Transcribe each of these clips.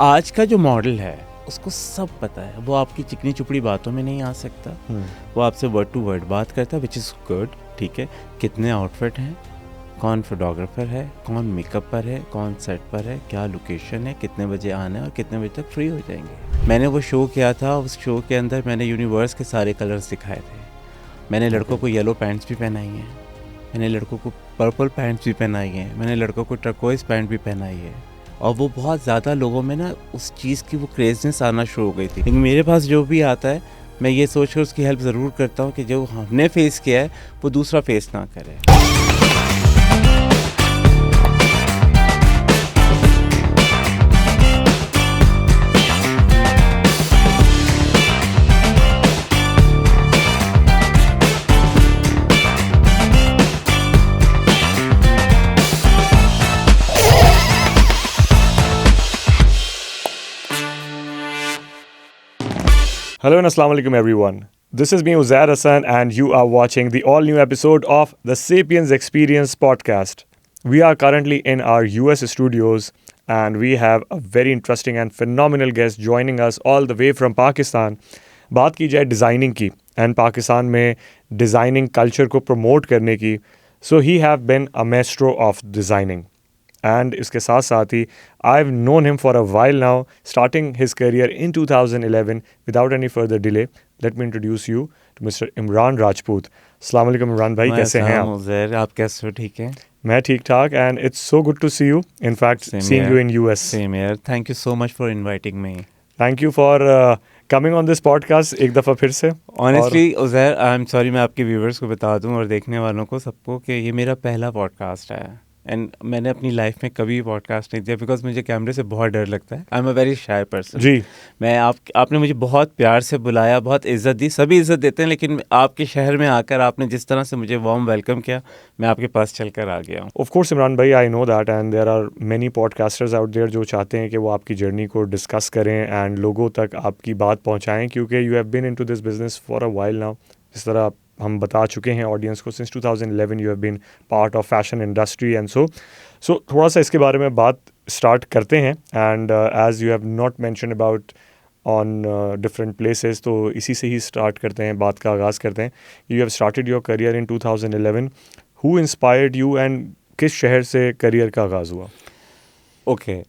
आज का जो मॉडल है उसको सब पता है, वो आपकी चिकनी चुपड़ी बातों में नहीं आ सकता। वो आपसे वर्ड टू वर्ड बात करता है, विच इज़ गुड। ठीक है, कितने आउटफिट हैं, कौन फोटोग्राफर है, कौन मेकअप पर है, कौन सेट पर है, क्या लोकेशन है, कितने बजे आना है और कितने बजे तक फ्री हो जाएंगे। मैंने वो शो किया था, उस शो के अंदर मैंने यूनिवर्स के सारे कलर्स दिखाए थे। मैंने लड़कों को येलो पैंट्स भी पहनाई हैं, मैंने लड़कों को पर्पल पैंट्स भी पहनाई हैं, मैंने लड़कों को टर्कोइज पैंट भी पहनाई है। और वो बहुत ज़्यादा लोगों में ना उस चीज़ की वो क्रेजनेस आना शुरू हो गई थी। लेकिन मेरे पास जो भी आता है मैं ये सोच कर उसकी हेल्प ज़रूर करता हूँ कि जो हमने फेस किया है वो दूसरा फेस ना करे। Hello and Assalamu alaikum everyone. This is me Uzair Hassan and you are watching the all new episode of the Sapiens Experience podcast. We are currently in our US studios and we have a very interesting and phenomenal guest joining us all the way from Pakistan. बात की जाए designing की and Pakistan में designing culture को promote करने की, so he have been a master of designing. And इसके साथ साथ ही I've known him for a while now, starting his career in 2011. Without any further delay, let me introduce you to Mr. Imran Rajput. अस्सलाम वालेकुम इमरान भाई, कैसे हैं आप? उज़ैर, आप कैसे हो? ठीक है, मैं ठीक ठाक and it's so good to see you. In fact, seeing you in US. Same here. Thank you so much for inviting me. Thank you for coming on this podcast एक दफ़ा फिर से. Honestly, Uzair, I am sorry, मैं आपके viewers को बता दूं और देखने वालों को सबको कि ये मेरा पहला पॉडकास्ट है एंड मैंने अपनी लाइफ में कभी पॉडकास्ट नहीं दिया बिकॉज मुझे कैमरे से बहुत डर लगता है. I am a very shy person. जी, मैं आपने मुझे बहुत प्यार से बुलाया, बहुत इज़्ज़त दी. सभी इज़्ज़त देते हैं, लेकिन आपके शहर में आकर आपने जिस तरह से मुझे वार्म वेलकम किया, मैं आपके पास चल कर आ गया हूँ. ऑफ कोर्स इमरान भाई, I know that and there are many podcasters out there जो चाहते हैं कि वो आपकी जर्नी को डिस्कस करें एंड लोगों तक आपकी बात पहुंचाएं, क्योंकि you have been into this business for a while now. जिस तरह हम बता चुके हैं ऑडियंस को, since 2011 you have been part of fashion industry and so थोड़ा सा इसके बारे में बात स्टार्ट करते हैं. And as you have not mention about on different places, तो इसी से ही स्टार्ट करते हैं, बात का आगाज़ करते हैं. You have started your career in 2011. Who inspired you and किस शहर से करियर का आगाज़ हुआ? ओके,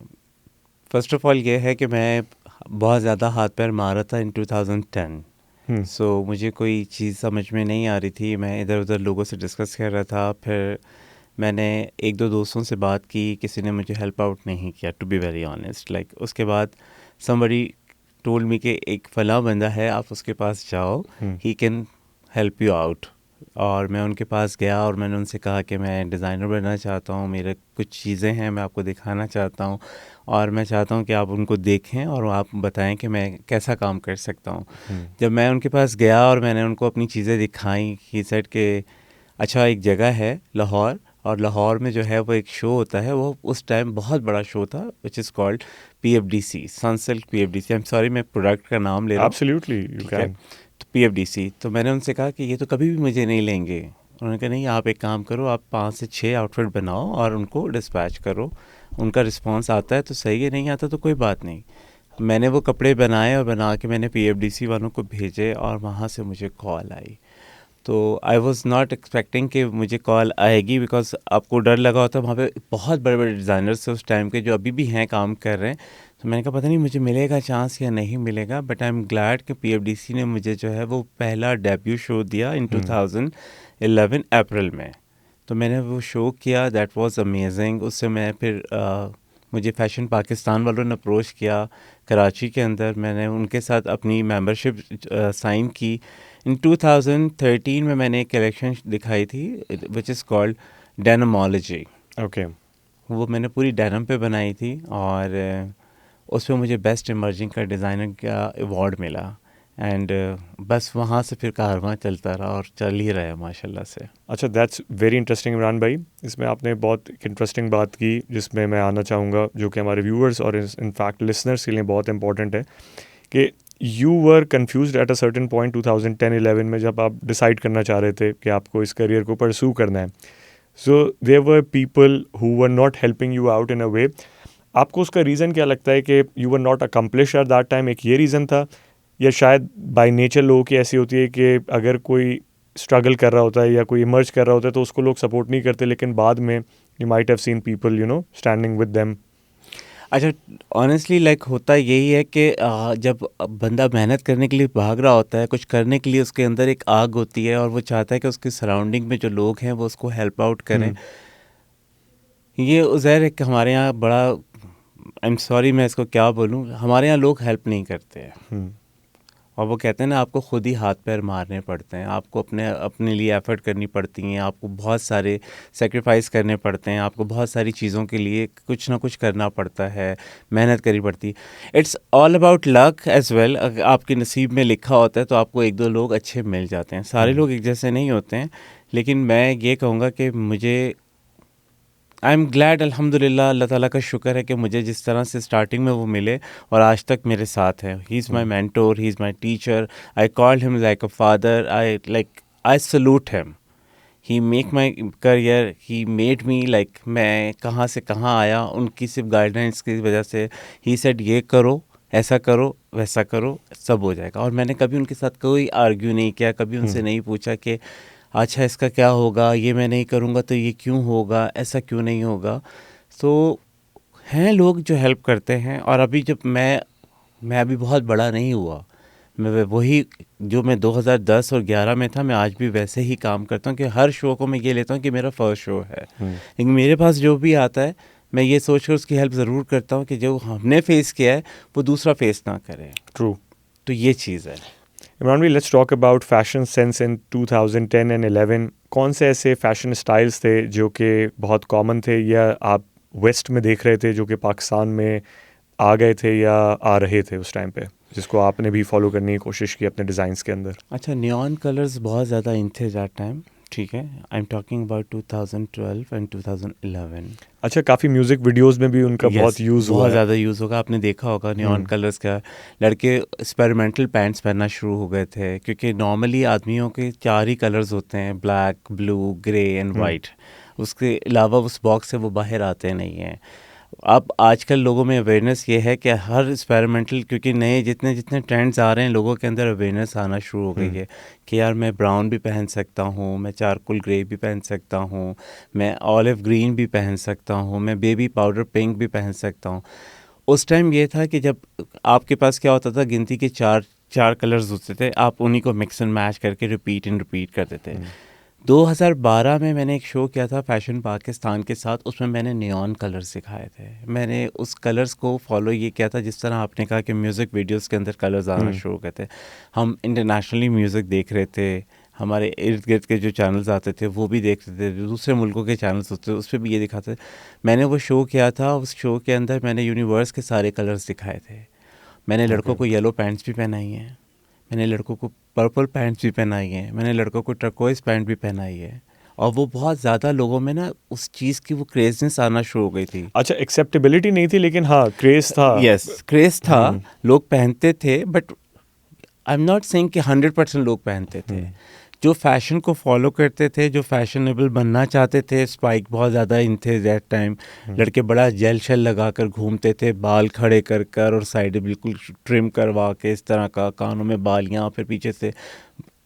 फर्स्ट ऑफ ऑल ये है कि मैं बहुत ज़्यादा हाथ पैर मारा था इन 2010. सो मुझे कोई चीज़ समझ में नहीं आ रही थी. मैं इधर उधर लोगों से डिस्कस कर रहा था. फिर मैंने एक दो दोस्तों से बात की, किसी ने मुझे हेल्प आउट नहीं किया, to be very honest. Like उसके बाद समबडी टोल्ड मी कि एक फला बंदा है, आप उसके पास जाओ, he can help you out. और मैं उनके पास गया और मैंने उनसे कहा कि मैं डिज़ाइनर बनना चाहता हूँ, मेरे कुछ चीज़ें हैं मैं आपको दिखाना चाहता हूँ और मैं चाहता हूँ कि आप उनको देखें और आप बताएं कि मैं कैसा काम कर सकता हूँ. जब मैं उनके पास गया और मैंने उनको अपनी चीज़ें दिखाई, ही सेड कि अच्छा एक जगह है लाहौर, और लाहौर में जो है वो एक शो होता है, वो उस टाइम बहुत बड़ा शो था, विच is called PFDC, Sunsilk PFDC. I am sorry, मैं प्रोडक्ट का नाम ले रहा हूँ. Absolutely you can. तो PFDC, तो मैंने उनसे कहा कि ये तो कभी भी मुझे नहीं लेंगे. उन्होंने कहा नहीं, आप एक काम करो, आप 5 से 6 आउटफिट बनाओ और उनको डिस्पैच करो. उनका रिस्पांस आता है तो सही है, नहीं आता तो कोई बात नहीं. मैंने वो कपड़े बनाए और बना के मैंने PFDC वालों को भेजे और वहाँ से मुझे कॉल आई. तो आई वॉज़ नॉट एक्सपेक्टिंग कि मुझे कॉल आएगी, बिकॉज आपको डर लगा होता है. वहाँ पे बहुत बड़े बड़े डिज़ाइनर्स थे उस टाइम के जो अभी भी हैं, काम कर रहे हैं. तो मैंने कहा पता नहीं मुझे मिलेगा चांस या नहीं मिलेगा, बट आई एम ग्लैड कि PFDC ने मुझे जो है वो पहला डेब्यू शो दिया इन 2011 अप्रैल में. तो मैंने वो शो किया, दैट वाज अमेजिंग. उससे मैं फिर मुझे फ़ैशन पाकिस्तान वालों ने अप्रोच किया कराची के अंदर. मैंने उनके साथ अपनी मेंबरशिप साइन की. इन 2013 में मैंने एक कलेक्शन दिखाई थी विच इज़ कॉल्ड डेनिमोलॉजी. ओके, वो मैंने पूरी डेनिम पे बनाई थी और उसमें मुझे बेस्ट इमर्जिंग का डिज़ाइनर का अवार्ड मिला. एंड बस वहाँ से फिर कारवां चलता रहा और चल ही रहा है माशाल्लाह से. अच्छा, दैट्स वेरी इंटरेस्टिंग इमरान भाई. इसमें आपने बहुत इंटरेस्टिंग बात की जिसमें मैं आना चाहूँगा, जो कि हमारे व्यूअर्स और इनफैक्ट लिसनर्स के लिए बहुत इंपॉर्टेंट है, कि you were confused at a certain point 2010-11 में, जब आप डिसाइड करना चाह रहे थे कि आपको इस करियर को परस्यू करना है. So there were people who were not helping you out in a way. आपको उसका रीज़न क्या लगता है कि you were not accomplish at that time? एक ये रीज़न था, या शायद बाय नेचर लोगों की ऐसी होती है कि अगर कोई स्ट्रगल कर रहा होता है या कोई इमर्ज कर रहा होता है तो उसको लोग सपोर्ट नहीं करते, लेकिन बाद में you might have seen people standing with them? अच्छा, ऑनेस्टली लाइक होता यही है कि जब बंदा मेहनत करने के लिए भाग रहा होता है, कुछ करने के लिए उसके अंदर एक आग होती है और वो चाहता है कि उसके सराउंडिंग में जो लोग हैं वो उसको हेल्प आउट करें। ये उज़ैर एक हमारे यहाँ बड़ा, आई एम सॉरी मैं इसको क्या बोलूँ, हमारे यहाँ लोग हेल्प नहीं करते हैं। और वो कहते हैं ना, आपको खुद ही हाथ पैर मारने पड़ते हैं, आपको अपने अपने लिए एफ़र्ट करनी पड़ती हैं, आपको बहुत सारे सेक्रीफाइस करने पड़ते हैं, आपको बहुत सारी चीज़ों के लिए कुछ ना कुछ करना पड़ता है, मेहनत करनी पड़ती है। It's all about luck as well. अगर आपके नसीब में लिखा होता है तो आपको एक दो लोग अच्छे मिल जाते हैं। सारे लोग एक जैसे नहीं होते हैं, लेकिन मैं ये कहूँगा कि मुझे आई एम ग्लैड, अल्हम्दुलिल्लाह, अल्लाह ताला का शुक्र है कि मुझे जिस तरह से स्टार्टिंग में वो मिले और आज तक मेरे साथ हैं। He is my mentor, he is my teacher, I called him like a father, I salute him. He make my career, he made me like, मैं कहाँ से कहाँ आया उनकी सिर्फ गाइडलाइंस की वजह से। ही सेड ये करो, ऐसा करो, वैसा करो, सब हो जाएगा। और मैंने कभी उनके साथ कोई आर्ग्यू नहीं किया, कभी उनसे नहीं पूछा कि अच्छा इसका क्या होगा, ये मैं नहीं करूँगा तो ये क्यों होगा, ऐसा क्यों नहीं होगा। तो हैं लोग जो हेल्प करते हैं। और अभी जब मैं अभी बहुत बड़ा नहीं हुआ, मैं वही जो मैं 2010 और 11 में था, मैं आज भी वैसे ही काम करता हूँ कि हर शो को मैं ये लेता हूँ कि मेरा फर्स्ट शो है। लेकिन मेरे पास जो भी आता है मैं ये सोच कर उसकी हेल्प ज़रूर करता हूँ कि जो हमने फेस किया है वो दूसरा फेस ना करे। ट्रू। तो ये चीज़ है। इमरान भाई, let's talk about fashion sense in 2010 and 11। कौन से ऐसे फैशन स्टाइल्स थे जो कि बहुत कॉमन थे, या आप वेस्ट में देख रहे थे जो कि पाकिस्तान में आ गए थे या आ रहे थे उस टाइम पे, जिसको आपने भी फॉलो करने की कोशिश की अपने डिज़ाइंस के अंदर? अच्छा, नियॉन कलर्स बहुत ज़्यादा इन थे दैट टाइम, ठीक है। I am talking about 2012 and 2011। अच्छा, काफ़ी म्यूज़िक वीडियोस में भी उनका बहुत यूज़ हुआ बहुत है। ज़्यादा यूज़ होगा, आपने देखा होगा नियॉन कलर्स का। लड़के एक्सपेरिमेंटल पैंट्स पहनना शुरू हो गए थे, क्योंकि नॉर्मली आदमियों के 4 ही कलर्स होते हैं, black, blue, grey and white. उसके अलावा उस बॉक्स से वो बाहर आते नहीं हैं। अब आजकल लोगों में अवेयरनेस ये है कि हर एक्सपेरिमेंटल, क्योंकि नए जितने जितने ट्रेंड्स आ रहे हैं, लोगों के अंदर अवेयरनेस आना शुरू हो गई है कि यार मैं ब्राउन भी पहन सकता हूँ, मैं चारकोल ग्रे भी पहन सकता हूँ, मैं ऑलिव ग्रीन भी पहन सकता हूँ, मैं बेबी पाउडर पिंक भी पहन सकता हूँ। उस टाइम ये था कि जब आपके पास क्या होता था, गिनती के चार कलर्स होते थे, आप उन्हीं को मिक्स एंड मैच करके रिपीट एंड रिपीट करते थे। 2012 में मैंने एक शो किया था फैशन पाकिस्तान के साथ, उसमें मैंने नियॉन कलर्स सिखाए थे। मैंने उस कलर्स को फॉलो ये किया था, जिस तरह आपने कहा कि म्यूज़िक वीडियोस के अंदर कलर्स आना शुरू हो गए थे। हम इंटरनेशनली म्यूज़िक देख रहे थे, हमारे इर्द गिर्द के जो चैनल्स आते थे वो भी देखते थे, जो दूसरे मुल्कों के चैनल्स होते थे उस पर भी ये दिखाते थे। मैंने वो शो किया था, उस शो के अंदर मैंने यूनिवर्स के सारे कलर्स दिखाए थे। मैंने लड़कों को येलो पैंट्स भी पहनाई हैं, मैंने लड़कों को पर्पल पैंट्स भी पहनाई हैं, मैंने लड़कों को टर्कोइज पैंट भी पहनाई है। और वो बहुत ज़्यादा लोगों में ना उस चीज़ की वो क्रेजनेस आना शुरू हो गई थी। अच्छा, एक्सेप्टेबिलिटी नहीं थी, लेकिन हाँ क्रेज था। यस, क्रेज था, लोग पहनते थे। But I am not saying कि 100% लोग पहनते थे। जो फैशन को फॉलो करते थे, जो फैशनेबल बनना चाहते थे, स्पाइक बहुत ज़्यादा इन थे दैट टाइम। लड़के बड़ा जेल शेल लगा कर घूमते थे, बाल खड़े कर और साइड बिल्कुल ट्रिम करवा के, इस तरह का, कानों में बालियाँ, फिर पीछे से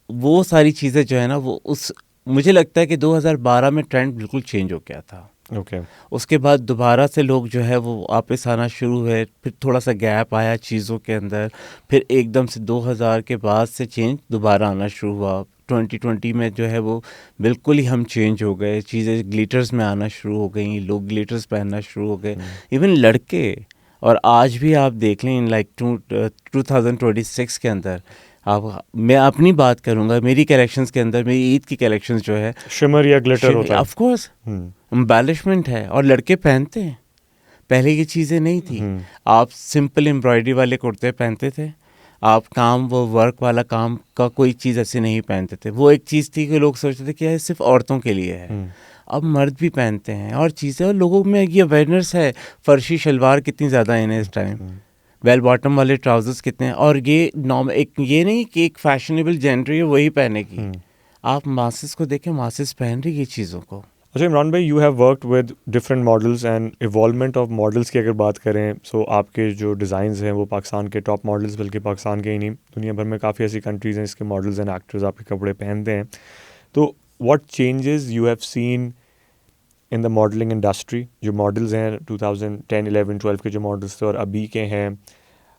वो सारी चीज़ें जो है ना, वो उस मुझे लगता है कि 2012 में ट्रेंड बिल्कुल चेंज हो गया था। ओके। उसके बाद दोबारा से लोग जो है वो वापस आना शुरू हुए, फिर थोड़ा सा गैप आया चीज़ों के अंदर, फिर एकदम से 2000 के बाद से चेंज दोबारा आना शुरू हुआ। 2020 में जो है वो बिल्कुल ही हम चेंज हो गए, चीज़ें ग्लिटर्स में आना शुरू हो गई, लोग ग्लिटर्स पहनना शुरू हो गए, इवन लड़के। और आज भी आप देख लें इन लाइक 2026 के अंदर, आप, मैं अपनी बात करूंगा, मेरी कलेक्शंस के अंदर, मेरी ईद की कलेक्शंस जो है, शिमर या ग्लिटर होता है। ऑफ कोर्स एम्बेलिशमेंट है, और लड़के पहनते हैं। पहले ये चीज़ें नहीं थी। आप सिंपल एम्ब्रॉयडरी वाले कुर्ते पहनते थे, आप काम वो वर्क वाला काम का कोई चीज़ ऐसे नहीं पहनते थे। वो एक चीज़ थी कि लोग सोचते थे कि ये सिर्फ औरतों के लिए है। अब मर्द भी पहनते हैं और चीज़ें, और लोगों में ये अवेयरनेस है। फर्शी शलवार कितनी ज़्यादा है इस टाइम, वेल बॉटम वाले ट्राउजर्स कितने हैं। और ये एक ये नहीं कि एक फैशनेबल जेंडर है वही पहनेगी। आप मासेस को देखें, मासेस पहन रही ये चीज़ों को। अच्छा इमरान भाई, you have worked with different models and involvement of models की अगर बात करें, सो आपके जो डिज़ाइंस हैं वो पाकिस्तान के टॉप मॉडल्स, बल्कि पाकिस्तान के ही नहीं दुनिया भर में काफ़ी ऐसी कंट्रीज़ हैं इसके मॉडल्स एंड एक्टर्स आपके कपड़े पहनते हैं. तो what changes you have seen in the modelling industry, जो मॉडल्स हैं 2010, 11, 12 के जो मॉडल्स थे और अभी के हैं,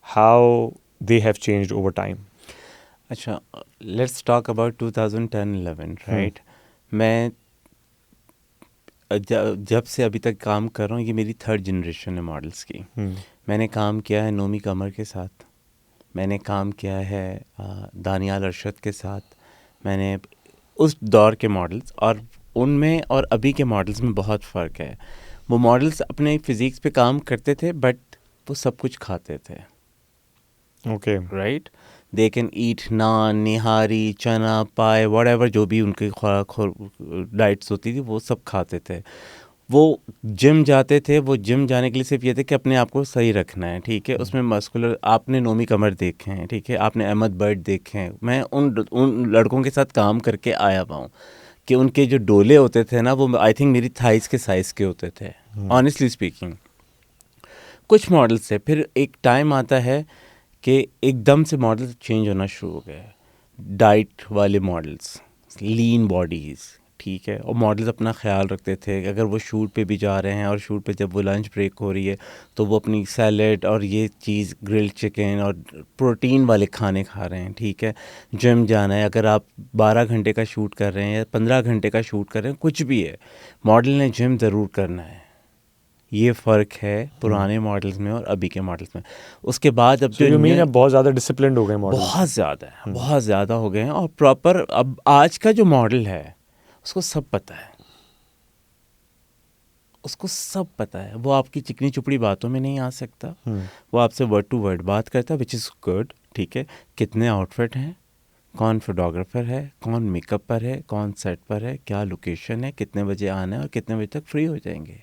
how they have changed over time? अच्छा, लेट्स टॉक अबाउट 2010-11, राइट. मैं जब से अभी तक काम कर रहा हूँ, ये मेरी थर्ड जनरेशन है मॉडल्स की. मैंने काम किया है नोमी कमर के साथ, मैंने काम किया है दानियाल अरशद के साथ. मैंने उस दौर के मॉडल्स, और उनमें और अभी के मॉडल्स में बहुत फ़र्क है. वो मॉडल्स अपने फिज़िक्स पे काम करते थे, बट वो सब कुछ खाते थे. Okay, right. They can eat naan, nihari, chana, paya, whatever जो भी उनकी डाइट्स होती थी वो सब खाते थे. वो जिम जाते थे. वो जिम जाने के लिए सिर्फ ये थे कि अपने आप को सही रखना है, ठीक है. उसमें मस्कुलर, आपने नोमी कमर देखे हैं, ठीक है, आपने अहमद बर्ड देखे हैं. मैं उन लड़कों के साथ काम करके आया हुआ हूँ कि उनके जो डोले होते थे ना, वो आई थिंक मेरी थाइस के साइज़ के होते थे, ऑनेस्टली स्पीकिंग. कुछ मॉडल्स से फिर एक टाइम आता है कि एकदम से मॉडल्स चेंज होना शुरू हो गए. डाइट वाले मॉडल्स, लीन बॉडीज़, ठीक है. और मॉडल्स अपना ख्याल रखते थे. अगर वो शूट पे भी जा रहे हैं और शूट पे जब वो लंच ब्रेक हो रही है तो वो अपनी सैलेड और ये चीज़, ग्रिल्ड चिकन और प्रोटीन वाले खाने खा रहे हैं, ठीक है. जिम जाना है, अगर आप 12 घंटे का शूट कर रहे हैं या 15 घंटे का शूट कर रहे हैं, कुछ भी है, मॉडल ने जिम ज़रूर करना है. ये फ़र्क है पुराने मॉडल्स में और अभी के मॉडल्स में. उसके बाद अब यू मीन अब बहुत ज़्यादा डिसिप्लिन्ड हो गए मॉडल? बहुत ज़्यादा हो गए हैं. और प्रॉपर अब आज का जो मॉडल है उसको सब पता है. उसको सब पता है. वो आपकी चिकनी चुपड़ी बातों में नहीं आ सकता. वो आपसे वर्ड टू वर्ड बात करता है, विच इज़ गुड, ठीक है. कितने आउटफिट हैं, कौन फोटोग्राफर है, कौन मेकअप पर है, कौन सेट पर है, क्या लोकेशन है, कितने बजे आना है और कितने बजे तक फ्री हो जाएंगे.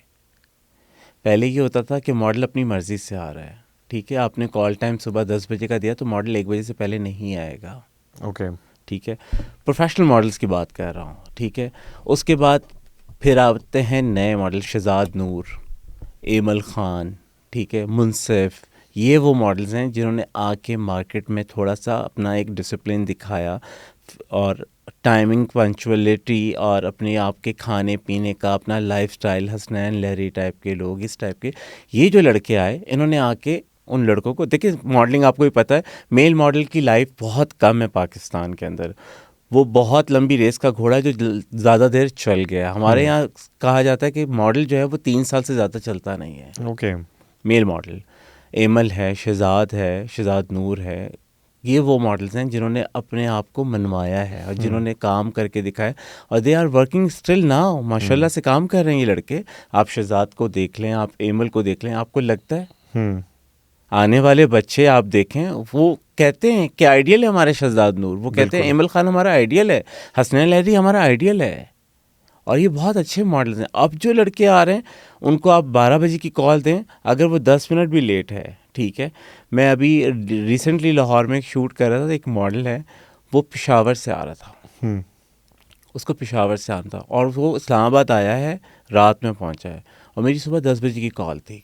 पहले ये होता था कि मॉडल अपनी मर्ज़ी से आ रहा है, ठीक है. आपने कॉल टाइम सुबह 10 बजे का दिया तो मॉडल 1 बजे से पहले नहीं आएगा. ओके, ठीक है. प्रोफेशनल मॉडल्स की बात कर रहा हूँ, ठीक है. उसके बाद फिर आते हैं नए मॉडल, शहजाद नूर, एमल ख़ान, ठीक है, मुनसिफ. ये वो मॉडल्स हैं जिन्होंने आके मार्केट में थोड़ा सा अपना एक डिसिप्लिन दिखाया और टाइमिंग, पंक्चुअलिटी और अपने आप के खाने पीने का अपना लाइफस्टाइल. हसनैन लहरी टाइप के लोग, इस टाइप के ये जो लड़के आए, इन्होंने आके उन लड़कों को, देखिए मॉडलिंग आपको भी पता है, मेल मॉडल की लाइफ बहुत कम है पाकिस्तान के अंदर. वो बहुत लंबी रेस का घोड़ा है जो ज़्यादा देर चल गया. हमारे यहाँ कहा जाता है कि मॉडल जो है वो 3 साल से ज़्यादा चलता नहीं है. ओके, मेल मॉडल एमल है, शहजाद है, शहजाद नूर है. ये वो मॉडल्स हैं जिन्होंने अपने आप को मनवाया है और जिन्होंने काम करके दिखाया. और they are working still now, माशाल्लाह से काम कर रहे हैं ये लड़के. आप शहजाद को देख लें, आप एमल को देख लें, आपको लगता है आने वाले बच्चे आप देखें, वो कहते हैं कि आइडियल है हमारे शहजाद नूर. वो कहते हैं एमल खान हमारा आइडियल है, हसनैन लहरी हमारा आइडियल है. और ये बहुत अच्छे मॉडल्स हैं. अब जो लड़के आ रहे हैं उनको आप 12 बजे की कॉल दें, अगर वो 10 मिनट भी लेट है, ठीक है. मैं अभी रिसेंटली लाहौर में एक शूट कर रहा था. एक मॉडल है, वो पेशावर से आ रहा था. उसको पेशावर से आना था और वो इस्लामाबाद आया है, रात में पहुंचा है. और मेरी सुबह 10 बजे की कॉल थी.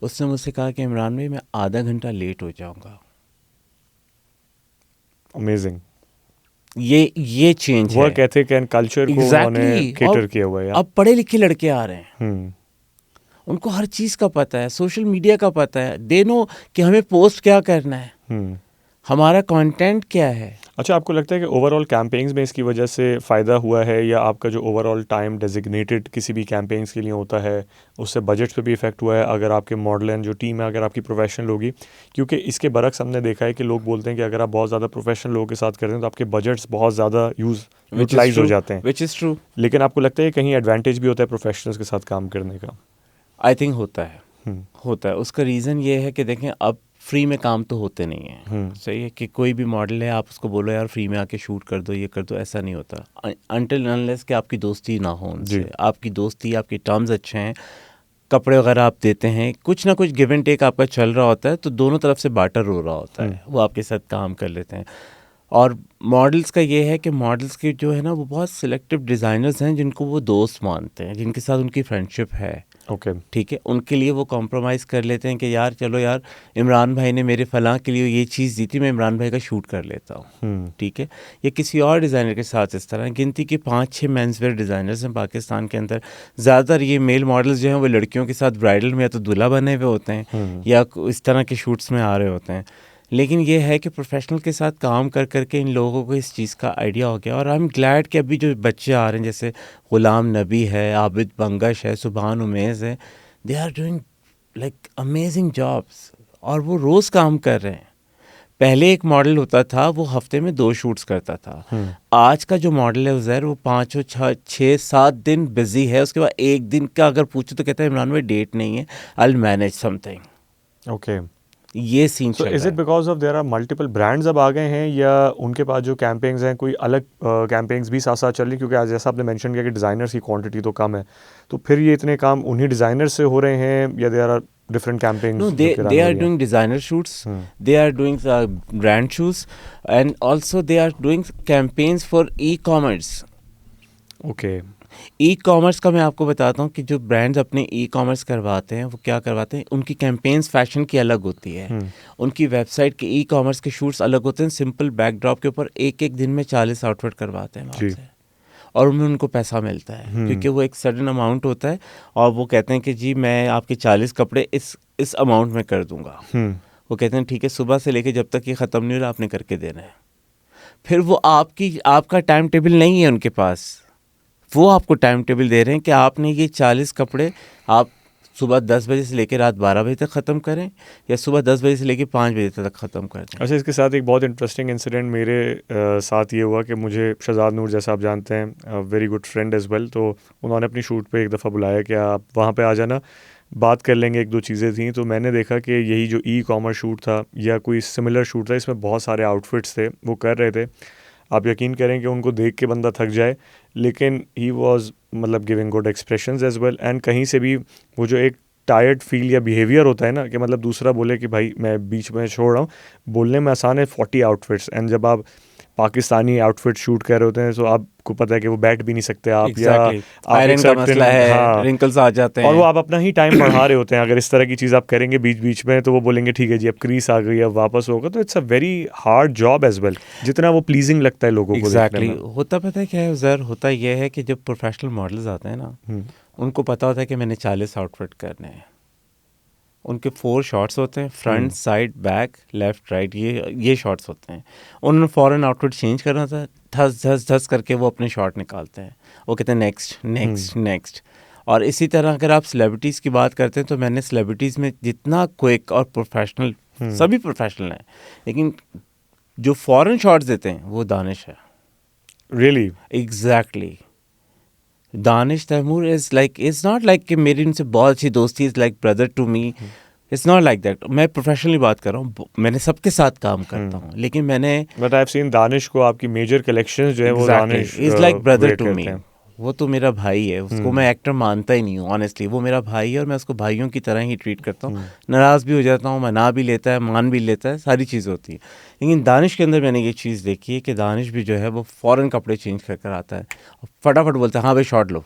उसने मुझसे कहा कि इमरान भाई मैं आधा घंटा लेट हो जाऊंगा. अमेजिंग. ये चेंज है. वर्क एथिक एंड कल्चर को उन्होंने केटर किया हुआ है. अब पढ़े लिखे लड़के आ रहे हैं, उनको हर चीज़ का पता है, सोशल मीडिया का पता है. दे नो कि हमें पोस्ट क्या करना है, हमारा कंटेंट क्या है. अच्छा, आपको लगता है कि ओवरऑल कैंपेन्स में इसकी वजह से फ़ायदा हुआ है, या आपका जो ओवरऑल टाइम डेजिग्नेटेड किसी भी कैंपेन्स के लिए होता है उससे बजट्स पे भी इफेक्ट हुआ है, अगर आपके मॉडल एंड जो टीम है अगर आपकी प्रोफेशनल होगी? क्योंकि इसके बरक्स हमने देखा है कि लोग बोलते हैं कि अगर आप बहुत ज़्यादा प्रोफेशनल लोगों के साथ करते हैं तो आपके बजट्स बहुत ज़्यादा यूटिलाइज हो जाते हैं. Which is true. लेकिन आपको लगता है कहीं एडवांटेज भी होता है प्रोफेशनल्स के साथ काम करने का? आई थिंक होता है. उसका रीज़न ये है कि देखें, अब फ्री में काम तो होते नहीं हैं. सही है कि कोई भी मॉडल है, आप उसको बोलो यार फ्री में आके शूट कर दो, ये कर दो, ऐसा नहीं होता. अनटिल अनलेस कि आपकी दोस्ती ना हो उनसे. आपकी दोस्ती, आपके टर्म्स अच्छे हैं, कपड़े वगैरह आप देते हैं, कुछ ना कुछ गिव एंड टेक आपका चल रहा होता है, तो दोनों तरफ से बार्टर हो रहा होता है, वो आपके साथ काम कर लेते हैं. और मॉडल्स का ये है कि मॉडल्स के जो है ना वो बहुत सिलेक्टिव डिज़ाइनर्स हैं जिनको वो दोस्त मानते हैं, जिनके साथ उनकी फ्रेंडशिप है, ओके ठीक है, उनके लिए वो कॉम्प्रोमाइज़ कर लेते हैं कि यार चलो यार इमरान भाई ने मेरे फ़लाँ के लिए ये चीज़ दी थी, मैं इमरान भाई का शूट कर लेता हूँ, ठीक है। या किसी और डिज़ाइनर के साथ इस तरह गिनती के 5-6 मेंसवेयर डिज़ाइनर्स हैं पाकिस्तान के अंदर। ज़्यादातर ये मेल मॉडल्स जो हैं वो लड़कियों के साथ ब्राइडल में या तो दूल्हा बने हुए होते हैं या इस तरह के शूट्स में आ रहे होते हैं। लेकिन ये है कि प्रोफेशनल के साथ काम कर करके इन लोगों को इस चीज़ का आइडिया हो गया। और आई एम ग्लैड कि अभी जो बच्चे आ रहे हैं जैसे ग़ुलाम नबी है, आबिद बंगश है, सुबहान उमेज़ है, they are doing like amazing jobs और वो रोज़ काम कर रहे हैं। पहले एक मॉडल होता था वो हफ्ते में 2 शूट्स करता था। आज का जो मॉडल है उज़ैर वो 5 और 6-7 दिन बिजी है, उसके बाद एक दिन का अगर पूछो तो कहता है इमरान भाई डेट नहीं है, I will manage something. Okay ये सीन सो चल इज रहा इट है। Because of there are multiple brands अब आ गए हैं, या उनके पास जो कैंपेन्स हैं कोई अलग कैंपेन्स भी साथ साथ चल रही, क्योंकि आज जैसा आपने मेंशन किया कि डिज़ाइनर्स की क्वांटिटी तो कम है, तो फिर ये इतने काम उन्हीं डिज़ाइनर से हो रहे हैं या there are different campaigns No, जो कि they रन हो are रही हैं? doing designer shoots. They are doing brand shoes, and also they are doing campaigns for e-commerce. Okay e-commerce का मैं आपको बताता हूँ कि जो ब्रांड्स अपने ई-कॉमर्स करवाते हैं वो क्या करवाते हैं, उनकी कैंपेन्स फैशन की अलग होती है, उनकी वेबसाइट के ई-कॉमर्स के शूट्स अलग होते हैं। सिंपल बैकड्रॉप के ऊपर एक एक दिन में 40 आउटफिट करवाते हैं वहाँ से, और उनमें उनको पैसा मिलता है क्योंकि वो एक सडन अमाउंट होता है और वो कहते हैं कि जी मैं आपके 40 कपड़े इस अमाउंट में कर दूंगा। वो कहते हैं ठीक है, सुबह से लेके जब तक ये ख़त्म नहीं हो रहा आपने करके देना है। फिर वो आपका टाइम टेबल नहीं है उनके पास, वो आपको टाइम टेबल दे रहे हैं कि आपने ये 40 कपड़े आप सुबह 10 बजे से लेकर रात 12 बजे तक ख़त्म करें या सुबह 10 बजे से लेकर 5 बजे तक ख़त्म कर दें। अच्छा, इसके साथ एक बहुत इंटरेस्टिंग इंसिडेंट मेरे साथ ये हुआ कि मुझे शहजाद नूर, जैसा आप जानते हैं, very good friend as well, तो उन्होंने अपनी शूट पे एक दफ़ा बुलाया कि आप वहाँ पे आ जाना, बात कर लेंगे, एक दो चीज़ें थी। तो मैंने देखा कि यही जो ई-कॉमर्स शूट था या कोई सिमिलर शूट था, इसमें बहुत सारे आउटफिट्स थे वो कर रहे थे। आप यकीन करें कि उनको देख के बंदा थक जाए, लेकिन ही वाज मतलब giving good expressions as well, and कहीं से भी वो जो एक टायर्ड फील या बिहेवियर होता है ना, कि मतलब दूसरा बोले कि भाई मैं बीच में छोड़ रहा हूँ, बोलने में आसान है 40 आउटफिट्स, एंड जब आप पाकिस्तानी आउटफिट शूट कर रहे होते हैं तो आपको पता है कि वो बैठ भी नहीं सकते आप, Exactly. या आप आयरन का मसला है, रिंकल्स आ जाते हैं, और वो आप अपना ही टाइम बढ़ा रहे होते हैं। अगर इस तरह की चीज़ आप करेंगे बीच बीच में तो वो बोलेंगे ठीक है जी अब क्रीज आ गई, अब वापस होगा। तो it's a very hard job as well, जितना वो प्लीजिंग लगता है लोगों को देखने में। होता पता है क्या है उज़ैर, होता यह है कि जब प्रोफेशनल मॉडल्स आते हैं ना, उनको पता होता है कि मैंने 40 आउटफिट करने हैं। उनके 4 शॉट्स होते हैं, front side back left right, ये शॉट्स होते हैं। उन्होंने फ़ौरन आउटफिट चेंज करना था, धस धस धस करके वो अपने शॉट निकालते हैं, वो कहते हैं नेक्स्ट नेक्स्ट नेक्स्ट। और इसी तरह अगर आप सेलिब्रिटीज़ की बात करते हैं तो मैंने सेलिब्रिटीज़ में जितना क्विक और प्रोफेशनल, सभी प्रोफेशनल हैं, लेकिन जो फ़ौरन शॉट्स देते हैं वो दानिश है। Really exactly, Danish Taimur is like, it's not like कि मेरी उनसे बहुत अच्छी दोस्ती, is like brother to me, it's not like that. मैं प्रोफेशनली बात कर रहा हूँ, मैंने सबके साथ काम करता हूँ, लेकिन मैंने but I have seen Danish को, आपकी मेजर कलेक्शंस जो है वो Danish is like brother where to me. करते हैं। वो तो मेरा भाई है, उसको मैं एक्टर मानता ही नहीं हूँ ऑनेस्टली, वो मेरा भाई है और मैं उसको भाइयों की तरह ही ट्रीट करता हूँ। नाराज़ भी हो जाता हूँ, मना भी लेता है, मान भी लेता है, सारी चीज़ होती है। लेकिन दानिश के अंदर मैंने ये चीज़ देखी है कि दानिश भी जो है वो फ़ौरन कपड़े चेंज कर कर आता है, फटाफट बोलता है हाँ भाई शॉट लो,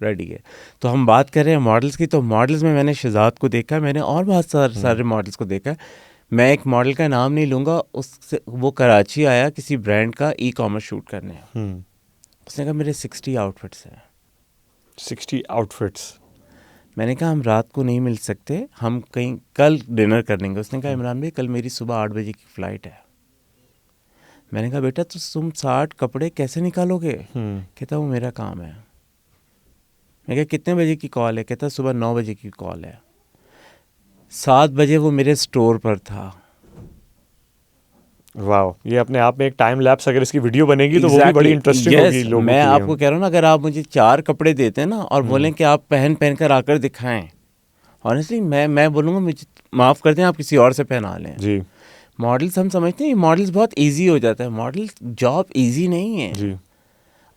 रेडी है। तो हम बात कर रहे हैं मॉडल्स की, तो मॉडल्स में मैंने शहजाद को देखा है, मैंने और बहुत सारे मॉडल्स को देखा है। मैं एक मॉडल का नाम नहीं लूँगा, उससे वो कराची आया किसी ब्रांड का ई-कॉमर्स शूट करने। उसने कहा मेरे 60 आउटफिट्स हैं। 60 आउटफिट्स। मैंने कहा हम रात को नहीं मिल सकते, हम कहीं कल डिनर कर लेंगे। उसने कहा इमरान भाई कल मेरी सुबह 8 बजे की फ़्लाइट है। मैंने कहा बेटा तो तुम 60 कपड़े कैसे निकालोगे? कहता वो मेरा काम है। मैं कहा कितने बजे की कॉल है? कहता सुबह 9 बजे की कॉल है। 7 बजे वो मेरे स्टोर पर था। वाह, ये अपने आप में एक टाइम लैप्स, अगर इसकी वीडियो बनेगी तो वो भी बड़ी इंटरेस्टिंग होगी लोगों के लिए। मैं आपको कह रहा हूँ ना, अगर आप मुझे 4 कपड़े देते हैं ना और बोलें कि आप पहन कर आकर दिखाएं, ऑनेस्टली मैं बोलूँगा मुझे माफ़ कर दें, आप किसी और से पहना लें जी। मॉडल्स हम समझते हैं मॉडल्स बहुत इजी हो जाता है, मॉडल जॉब इजी नहीं है जी।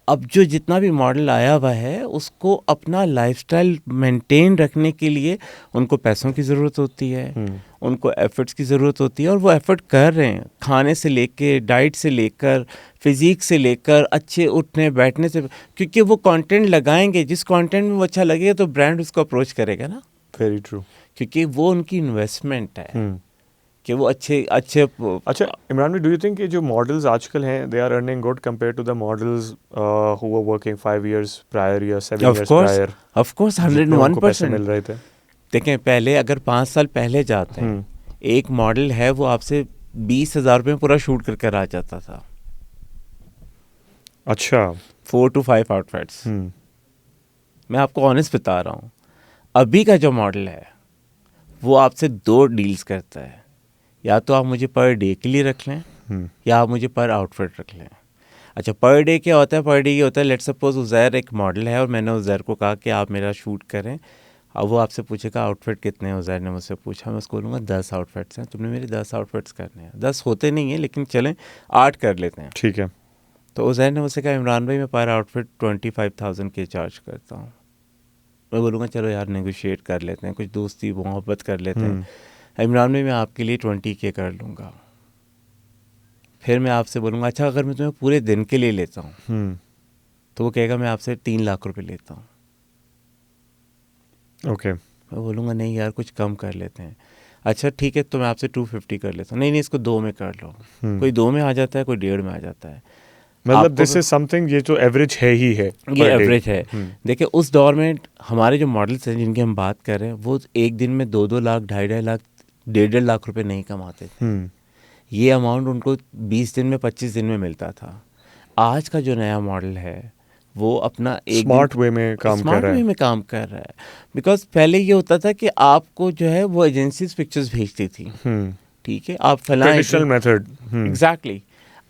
अब जो जितना भी मॉडल आया हुआ है उसको अपना लाइफस्टाइल मेंटेन रखने के लिए उनको पैसों की ज़रूरत होती है, उनको एफर्ट्स की ज़रूरत होती है, और वो एफर्ट कर रहे हैं, खाने से लेके, डाइट से लेकर, फिजिक से लेकर, अच्छे उठने बैठने से, क्योंकि वो कंटेंट लगाएंगे, जिस कंटेंट में वो अच्छा लगेगा तो ब्रांड उसको अप्रोच करेगा ना। Very true. क्योंकि वो उनकी इन्वेस्टमेंट है कि वो अच्छे अच्छे। अच्छा इमरान भाई, डू यू थिंक कि जो मॉडल्स आजकल हैं they are earning good compare to the models who were working 5 years prior या 7 years प्रायर? ऑफ कोर्स, जितने उनको पैसे 101% मिल रहे थे। देखें, पहले अगर 5 साल पहले जाते हैं, एक मॉडल है वो आपसे 20,000 रुपये में पूरा शूट करके आ जाता था। अच्छा। 4 to 5 आउटफिट्स। मैं आपको ऑनेस्ट बता रहा हूँ, अभी का जो मॉडल है वो आपसे 2 डील्स करता है, या तो आप मुझे पर डे के लिए रख लें या आप मुझे पर आउटफिट रख लें। अच्छा, पर डे क्या होता है? पर डे ये होता है, लेट्स सपोज उज़ैर एक मॉडल है और मैंने उज़ैर को कहा कि आप मेरा शूट करें। अब वो आपसे पूछेगा आउटफिट कितने हैं, उज़ैर ने मुझसे पूछा, मैं उसको बोलूँगा 10 आउटफिट्स हैं, तुमने मेरे 10 आउटफिट्स करने हैं। 10 होते नहीं हैं लेकिन चलें 8 कर लेते हैं। ठीक है। तो उज़ैर ने मुझसे कहा इमरान भाई मैं पर आउटफिट 25,000 के चार्ज करता हूँ। मैं बोलूँगा चलो यार नेगोशिएट कर लेते हैं, कुछ दोस्ती मोहब्बत कर लेते हैं। इमरान भाई मैं आपके लिए 20K कर लूँगा। फिर मैं आपसे बोलूँगा अच्छा अगर मैं तुम्हें पूरे दिन के लिए लेता हूँ, तो वो कहेगा मैं आपसे 3 लाख रुपए लेता हूँ। ओके। मैं बोलूँगा नहीं यार कुछ कम कर लेते हैं। अच्छा ठीक है, तो मैं आपसे 250 कर लेता हूँ। नहीं इसको 2 में कर लो। कोई 2 में आ जाता है, कोई 1.5 में आ जाता है। मतलब दिस इज समथिंग, ये तो एवरेज है ही है, ये एवरेज है। देखिए उस दौर में हमारे जो मॉडल्स हैं जिनकी हम बात कर रहे हैं वो एक दिन में 2-2 लाख, 2.5 लाख, 1.5 लाख रुपए नहीं कमाते थे। ये अमाउंट उनको 20 दिन में, 25 दिन में मिलता था। आज का जो नया मॉडल है वो अपना एक स्मार्ट वे में काम कर रहा है। में काम कर रहा है। बिकॉज पहले ये होता था कि आपको जो है वो एजेंसीज पिक्चर्स भेजती थी, ठीक है, आप फलाएं, ट्रेडिशनल मेथड। एग्जैक्टली।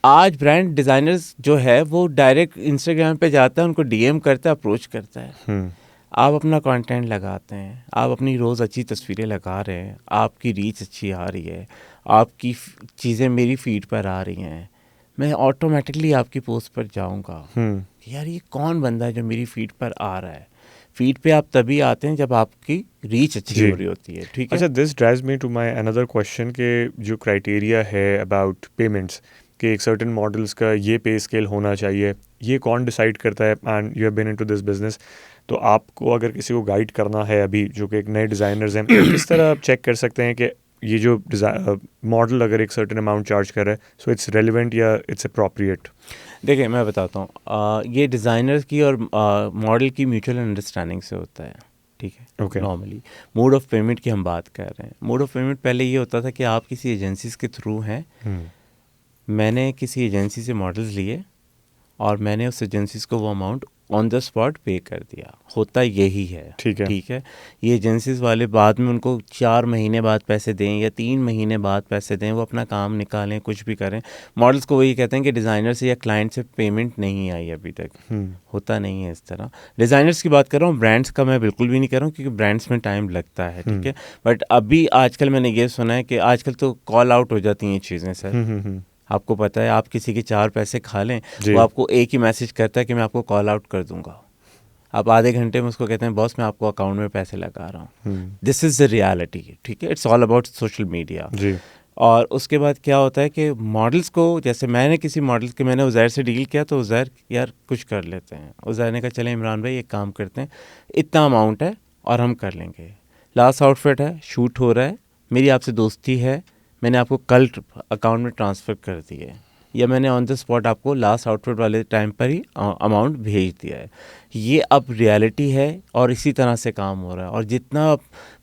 आज ब्रांड डिज़ाइनर्स जो है वो डायरेक्ट इंस्टाग्राम पे जाता है, उनको डीएम करता है, अप्रोच करता है। आप अपना कंटेंट लगाते हैं, आप अपनी रोज़ अच्छी तस्वीरें लगा रहे हैं, आपकी रीच अच्छी आ रही है, आपकी चीज़ें मेरी फीड पर आ रही हैं, मैं ऑटोमेटिकली आपकी पोस्ट पर जाऊंगा कि यार ये कौन बंदा है जो मेरी फीड पर आ रहा है। फीड पे आप तभी आते हैं जब आपकी रीच अच्छी हो रही होती है, ठीक है। अच्छा, this drives me to my another question के जो क्राइटेरिया है अबाउट पेमेंट्स, कि एक सर्टेन मॉडल्स का ये पे स्केल होना चाहिए, ये कौन डिसाइड करता है? And you have been into this business, तो आपको अगर किसी को गाइड करना है अभी जो कि एक नए डिज़ाइनर्स हैं, तो किस तरह आप चेक कर सकते हैं कि ये जो मॉडल अगर एक सर्टेन अमाउंट चार्ज कर रहा है सो इट्स रेलिवेंट या इट्स अप्रोप्रिएट? देखिए मैं बताता हूँ, ये डिज़ाइनर्स की और मॉडल की म्यूचुअल अंडरस्टैंडिंग से होता है, ठीक है। Okay. Normally mode of payment की हम बात कर रहे हैं। मोड ऑफ पेमेंट पहले ये होता था कि आप किसी एजेंसीज के थ्रू हैं, मैंने किसी एजेंसी से मॉडल्स लिए और मैंने उस एजेंसीज को वो अमाउंट ऑन द स्पॉट पे कर दिया। होता यही है, ठीक है। ये एजेंसीज वाले बाद में उनको 4 महीने बाद पैसे दें या 3 महीने बाद पैसे दें, वो अपना काम निकालें, कुछ भी करें। मॉडल्स को वही कहते हैं कि डिज़ाइनर से या क्लाइंट से पेमेंट नहीं आई अभी तक। होता नहीं है इस तरह। डिज़ाइनर्स की बात कर रहा हूँ, ब्रांड्स का मैं बिल्कुल भी नहीं कर रहा हूँ क्योंकि ब्रांड्स में टाइम लगता है, ठीक है। बट अभी आजकल मैंने ये सुना है कि आजकल तो कॉल आउट हो जाती हैं ये चीज़ें सर। आपको पता है, आप किसी के 4 पैसे खा लें, वो आपको एक ही मैसेज करता है कि मैं आपको कॉल आउट कर दूंगा। आप आधे घंटे में उसको कहते हैं बॉस मैं आपको अकाउंट में पैसे लगा रहा हूँ। दिस इज़ द रियलिटी, ठीक है। It's all about social media. और उसके बाद क्या होता है कि मॉडल्स को, जैसे मैंने किसी मॉडल के, मैंने उज़ैर से डील किया तो उज़ैर यार कुछ कर लेते हैं। उज़ैर ने कहा चलें इमरान भाई एक काम करते हैं, इतना अमाउंट है और हम कर लेंगे। लास्ट आउटफिट है, शूट हो रहा है, मेरी आपसे दोस्ती है, मैंने आपको कल अकाउंट में ट्रांसफ़र कर दिया है, या मैंने ऑन द स्पॉट आपको लास्ट आउटफिट वाले टाइम पर ही अमाउंट भेज दिया है। ये अब रियलिटी है और इसी तरह से काम हो रहा है। और जितना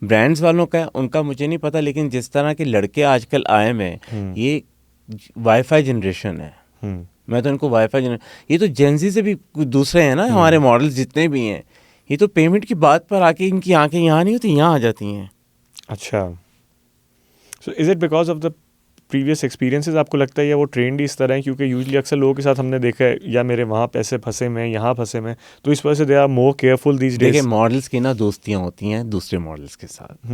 ब्रांड्स वालों का है उनका मुझे नहीं पता, लेकिन जिस तरह के लड़के आजकल आए हैं, ये वाईफाई जनरेशन है। मैं तो इनको वाईफाई ये तो जेंजी से भी दूसरे हैं ना, हमारे मॉडल्स जितने भी हैं, ये तो पेमेंट की बात पर आके इनकी आंखें यहाँ नहीं होती, यहाँ आ जाती हैं। अच्छा, so is it because of the previous experiences आपको लगता है, या वो ट्रेंड इस तरह है? क्योंकि यूजली अक्सर लोगों के साथ हमने देखा है, या मेरे वहाँ पैसे फंसे में, यहाँ फंसे में, तो इस वजह से they are more careful these days. देखिए मॉडल्स की ना दोस्तियाँ होती हैं दूसरे मॉडल्स के साथ।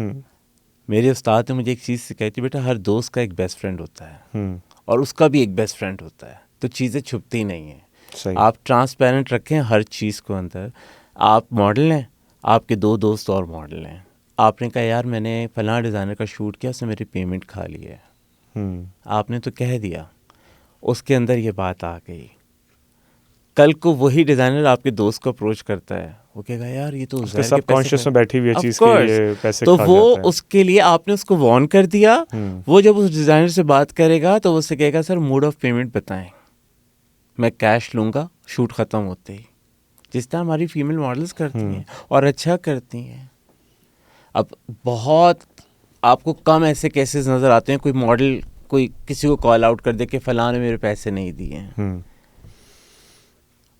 मेरे उस्ताद ने मुझे एक चीज़ सिखाई थी, बेटा हर दोस्त का एक बेस्ट फ्रेंड होता है और उसका भी एक बेस्ट फ्रेंड होता है, तो चीज़ें छुपती नहीं हैं। सही। आप ट्रांसपेरेंट रखें हर चीज़ को अंदर। आप मॉडल हैं, आपके 2 दोस्त और मॉडल हैं, आपने कहा यार मैंने फलां डिज़ाइनर का शूट किया, उसने मेरी पेमेंट खा ली है, आपने तो कह दिया, उसके अंदर ये बात आ गई। कल को वही डिज़ाइनर आपके दोस्त को अप्रोच करता है, वो कहेगा यार ये तो उसके उज़ैर के पैसे सबकॉन्शियस में बैठी हुई है Of चीज़ कि course। ये पैसे तो खा वो जाता है। उसके लिए आपने उसको वार्न कर दिया। वो जब उस डिज़ाइनर से बात करेगा तो वो उससे कहेगा सर मोड ऑफ पेमेंट बताएं, मैं कैश लूँगा शूट ख़त्म होते ही, जिस तरह हमारी फीमेल मॉडल्स करती हैं और अच्छा करती हैं। अब बहुत आपको कम ऐसे केसेस नज़र आते हैं, कोई मॉडल कोई किसी को कॉल आउट कर दे कि फ़लाँ ने मेरे पैसे नहीं दिए हैं,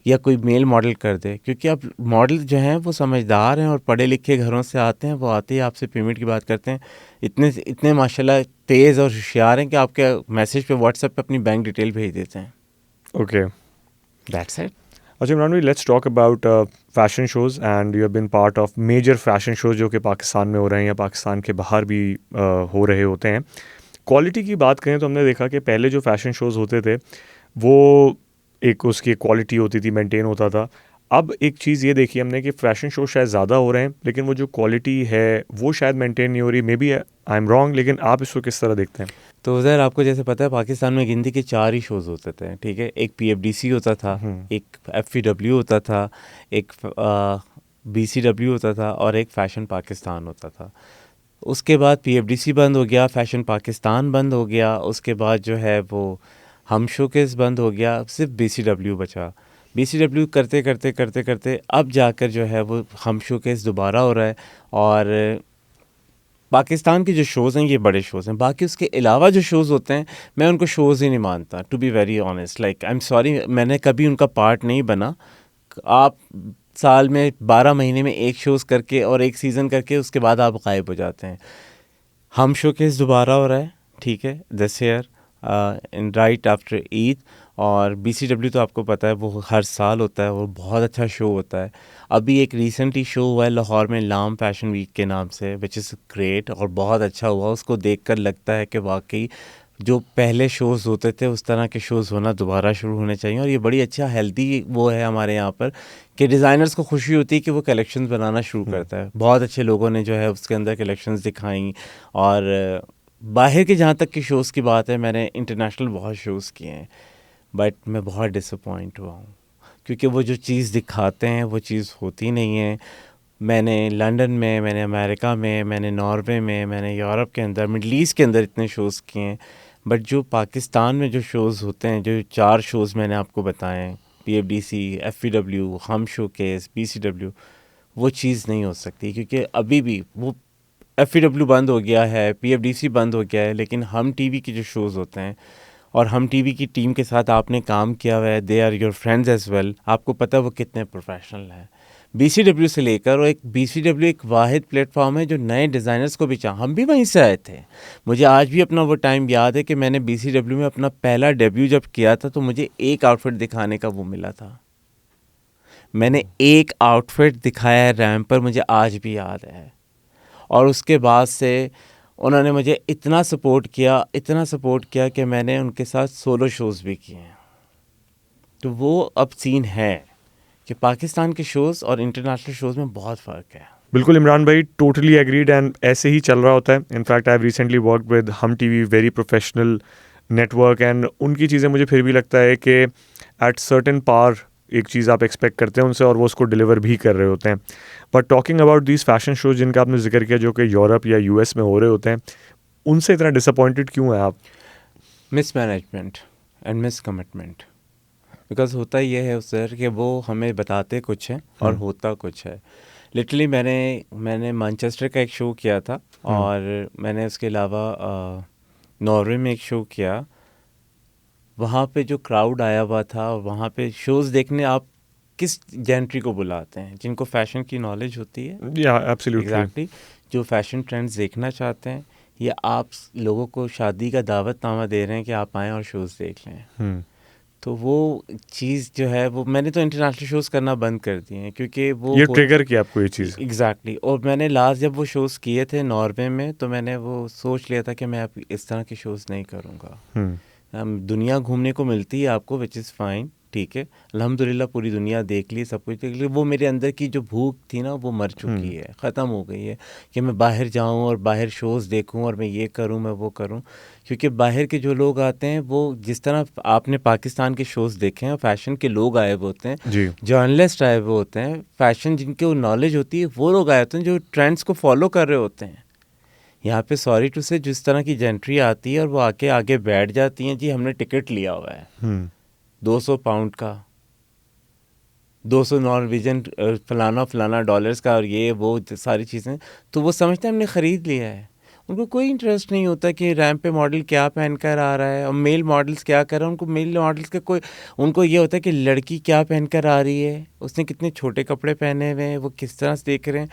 या कोई मेल मॉडल कर दे, क्योंकि अब मॉडल जो हैं वो समझदार हैं और पढ़े लिखे घरों से आते हैं, वो आते ही आपसे पेमेंट की बात करते हैं, इतने माशाल्लाह तेज़ और होशियार हैं कि आपके मैसेज पे व्हाट्सएप पे अपनी बैंक डिटेल भेज देते हैं। Okay, that's it. अच्छा इमरान भाई, let's talk about fashion shows and you have been part of major fashion shows जो कि पाकिस्तान में हो रहे हैं या पाकिस्तान के बाहर भी हो रहे होते हैं। क्वालिटी की बात करें तो हमने देखा कि पहले जो फैशन शोज़ होते थे वो एक उसकी क्वालिटी होती थी, मेंटेन होता था। अब एक चीज़ ये देखी हमने कि फ़ैशन शो शायद ज़्यादा हो रहे हैं लेकिन वो जो क्वालिटी है वो शायद मेंटेन नहीं हो रही। Maybe I am wrong, लेकिन आप इसको किस तरह देखते हैं? तो उज़ैर आपको जैसे पता है पाकिस्तान में गिनती के 4 ही शोज़ होते थे, ठीक है। एक PFDC होता था, एक FVW होता था, एक BCW होता था और एक फ़ैशन पाकिस्तान होता था। उसके बाद PFDC बंद हो गया, फ़ैशन पाकिस्तान बंद हो गया, उसके बाद जो है वो हम शोकेस बंद हो गया, सिर्फ BCW बचा। BCW करते करते करते करते अब जाकर जो है वो हम शोकेस दोबारा हो रहा है। और पाकिस्तान के जो शोज़ हैं ये बड़े शोज़ हैं, बाकी उसके अलावा जो शोज़ होते हैं मैं उनको शोज़ ही नहीं मानता, to be very honest. Like I am sorry, मैंने कभी उनका पार्ट नहीं बना। आप साल में 12 महीने में एक शोज़ करके और एक सीज़न करके उसके बाद आप गायब हो जाते हैं। हम शोकेस दोबारा हो रहा है, ठीक है, this year in right after Eid. और BCW तो आपको पता है वो हर साल होता है, वो बहुत अच्छा शो होता है। अभी एक रिसेंटली शो हुआ है लाहौर में लाम फैशन वीक के नाम से, विच इज़ ग्रेट और बहुत अच्छा हुआ। उसको देखकर लगता है कि वाकई जो पहले शोज़ होते थे उस तरह के शोज़ होना दोबारा शुरू होने चाहिए। और ये बड़ी अच्छा हेल्दी वो है हमारे यहाँ पर कि डिज़ाइनर्स को खुशी होती है कि वो कलेक्शंस बनाना शुरू करता है। बहुत अच्छे लोगों ने जो है उसके अंदर कलेक्शंस दिखाई। और बाहर के जहाँ तक की शोज़ की बात है, मैंने इंटरनेशनल बहुत शोज़ किए हैं, बट मैं बहुत डिसअपॉइंट हुआ हूँ क्योंकि वो जो चीज़ दिखाते हैं वो चीज़ होती नहीं है। मैंने लंदन में, मैंने अमेरिका में, मैंने नॉर्वे में, मैंने यूरोप के अंदर, मिडल ईस्ट के अंदर इतने शोज़ किए हैं, बट जो पाकिस्तान में जो शोज़ होते हैं, जो 4 शोज़ मैंने आपको बताए हैं, PFDC, FVW, हम शोकेस, BCW, वो चीज़ नहीं हो सकती क्योंकि अभी भी वो FVW बंद हो गया है, PFDC बंद हो गया है, लेकिन हम टीवी के जो शोज़ होते हैं और हम टीवी की टीम के साथ आपने काम किया हुआ है, they are your friends as well, आपको पता है वो कितने प्रोफेशनल हैं। BCW से लेकर, और एक BCW एक वाहिद प्लेटफॉर्म है जो नए डिज़ाइनर्स को भी हम भी वहीं से आए थे। मुझे आज भी अपना वो टाइम याद है कि मैंने BCW में अपना पहला डेब्यू जब किया था तो मुझे एक आउटफिट दिखाने का वो मिला था। मैंने एक आउटफिट दिखाया है रैंप पर, मुझे आज भी याद है। और उसके बाद से उन्होंने मुझे इतना सपोर्ट किया कि मैंने उनके साथ सोलो शोज़ भी किए हैं। तो वो अब सीन है कि पाकिस्तान के शोज़ और इंटरनेशनल शोज़ में बहुत फ़र्क है। बिल्कुल इमरान भाई, टोटली एग्रीड एंड ऐसे ही चल रहा होता है। In fact I have recently work with Hum TV, very professional network, and उनकी चीज़ें मुझे फिर भी लगता है कि एट सर्टेन पार एक चीज़ आप एक्सपेक्ट करते हैं उनसे और वो उसको डिलीवर भी कर रहे होते हैं। But talking about these fashion shows जिनका आपने जिक्र किया जो कि यूरोप या US में हो रहे होते हैं, उनसे इतना डिसअपॉइंटेड क्यों है आप? Mismanagement and miss commitment. Because होता ये है सर कि वो हमें बताते कुछ है और होता कुछ है। लिटरली मैंने मैनचेस्टर का एक शो किया था और मैंने उसके अलावा नॉर्वे में एक शो किया। वहाँ पे जो क्राउड आया हुआ था, वहाँ पे शोज़ देखने आप किस जेंट्री को बुलाते हैं? जिनको फ़ैशन की नॉलेज होती है, या एब्सोल्युटली, एग्जैक्टली, जो फ़ैशन ट्रेंड्स देखना चाहते हैं, या आप लोगों को शादी का दावतनामा दे रहे हैं कि आप आएँ और शोज़ देख लें। तो वो चीज़ जो है वो मैंने तो इंटरनेशनल शोज़ करना बंद कर दिए हैं क्योंकि वो ये ट्रिगर किया आपको ये चीज़? एग्जैक्टली। और मैंने लास्ट जब वो शोज़ किए थे नॉर्वे में तो मैंने वो सोच लिया था कि मैं अब इस तरह के शोज़ नहीं करूँगा। दुनिया घूमने को मिलती है आपको, विच इज़ फाइन, ठीक है, अल्हम्दुलिल्लाह पूरी दुनिया देख ली, सब कुछ देख ली, वो मेरे अंदर की जो भूख थी ना वो मर चुकी है, ख़त्म हो गई है कि मैं बाहर जाऊं और बाहर शोज़ देखूं और मैं ये करूं, मैं वो करूं। क्योंकि बाहर के जो लोग आते हैं वो जिस तरह आपने पाकिस्तान के शोज़ देखे हैं, फ़ैशन के लोग आए हुए होते हैं, जी जर्नलिस्ट आए हुए होते हैं, फ़ैशन जिनके नॉलेज होती है वो लोग आए होते हैं जो ट्रेंड्स को फॉलो कर रहे होते हैं। यहाँ पे सॉरी टू से जिस तरह की जेंट्री आती है और वो आके आगे बैठ जाती हैं, जी हमने टिकट लिया हुआ है 200 पाउंड का, 200 नॉर्वेजियन फलाना फलाना डॉलर्स का, और ये वो सारी चीज़ें, तो वो समझते हैं हमने ख़रीद लिया है। उनको कोई इंटरेस्ट नहीं होता कि रैंप पे मॉडल क्या पहन कर आ रहा है और मेल मॉडल्स क्या कर रहे हैं। उनको मेल मॉडल्स का कोई, उनको ये होता है कि लड़की क्या पहन कर आ रही है, उसने कितने छोटे कपड़े पहने हुए हैं, वो किस तरह से देख रहे हैं।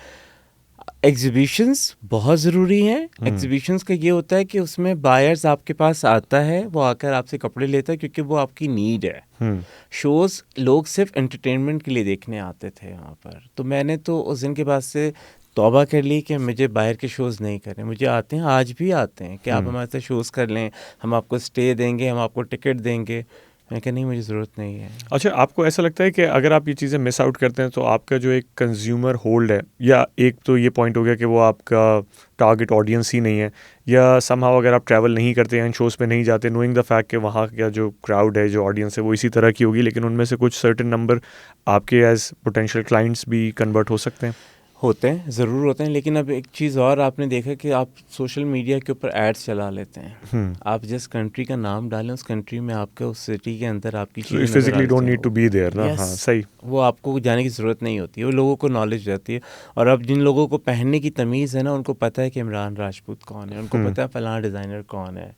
एग्जीबिशंस बहुत ज़रूरी हैं। एग्जीबिशंस का ये होता है कि उसमें बायर्स आपके पास आता है, वो आकर आपसे कपड़े लेता है क्योंकि वो आपकी नीड है। शोज़ लोग सिर्फ एंटरटेनमेंट के लिए देखने आते थे वहाँ पर। तो मैंने तो उस दिन के बाद से तौबा कर ली कि मुझे बाहर के शोज़ नहीं करने। मुझे आते हैं, आज भी आते हैं कि आप हमारे साथ शोज़ कर लें, हम आपको स्टे देंगे, हम आपको टिकट देंगे। मैं कहा नहीं, मुझे ज़रूरत नहीं है। अच्छा, आपको ऐसा लगता है कि अगर आप ये चीज़ें मिस आउट करते हैं तो आपका जो एक कंज्यूमर होल्ड है, या एक तो ये पॉइंट हो गया कि वो आपका टारगेट ऑडियंस ही नहीं है, या समहाउ अगर आप ट्रैवल नहीं करते हैं, शोज़ पे नहीं जाते, नोइंग द फैक्ट कि वहाँ का जो क्राउड है, जो ऑडियंस है वो इसी तरह की होगी, लेकिन उनमें से कुछ सर्टेन नंबर आपके एज पोटेंशियल क्लाइंट्स भी कन्वर्ट हो सकते हैं? होते हैं, ज़रूर होते हैं, लेकिन अब एक चीज़ और आपने देखा कि आप सोशल मीडिया के ऊपर एड्स चला लेते हैं। आप जिस कंट्री का नाम डालें उस कंट्री में आपका, उस सिटी के अंदर आपकी चीज़ें नज़र आ फिजिकली डोंट जाती नीड टू बी देयर ना। Yes, हाँ, सही। वो आपको जाने की ज़रूरत नहीं होती है, वो लोगों को नॉलेज रहती है। और अब जिन लोगों को पहनने की तमीज़ है ना, उनको पता है कि इमरान राजपूत कौन है, उनको पता है फलां डिज़ाइनर कौन है,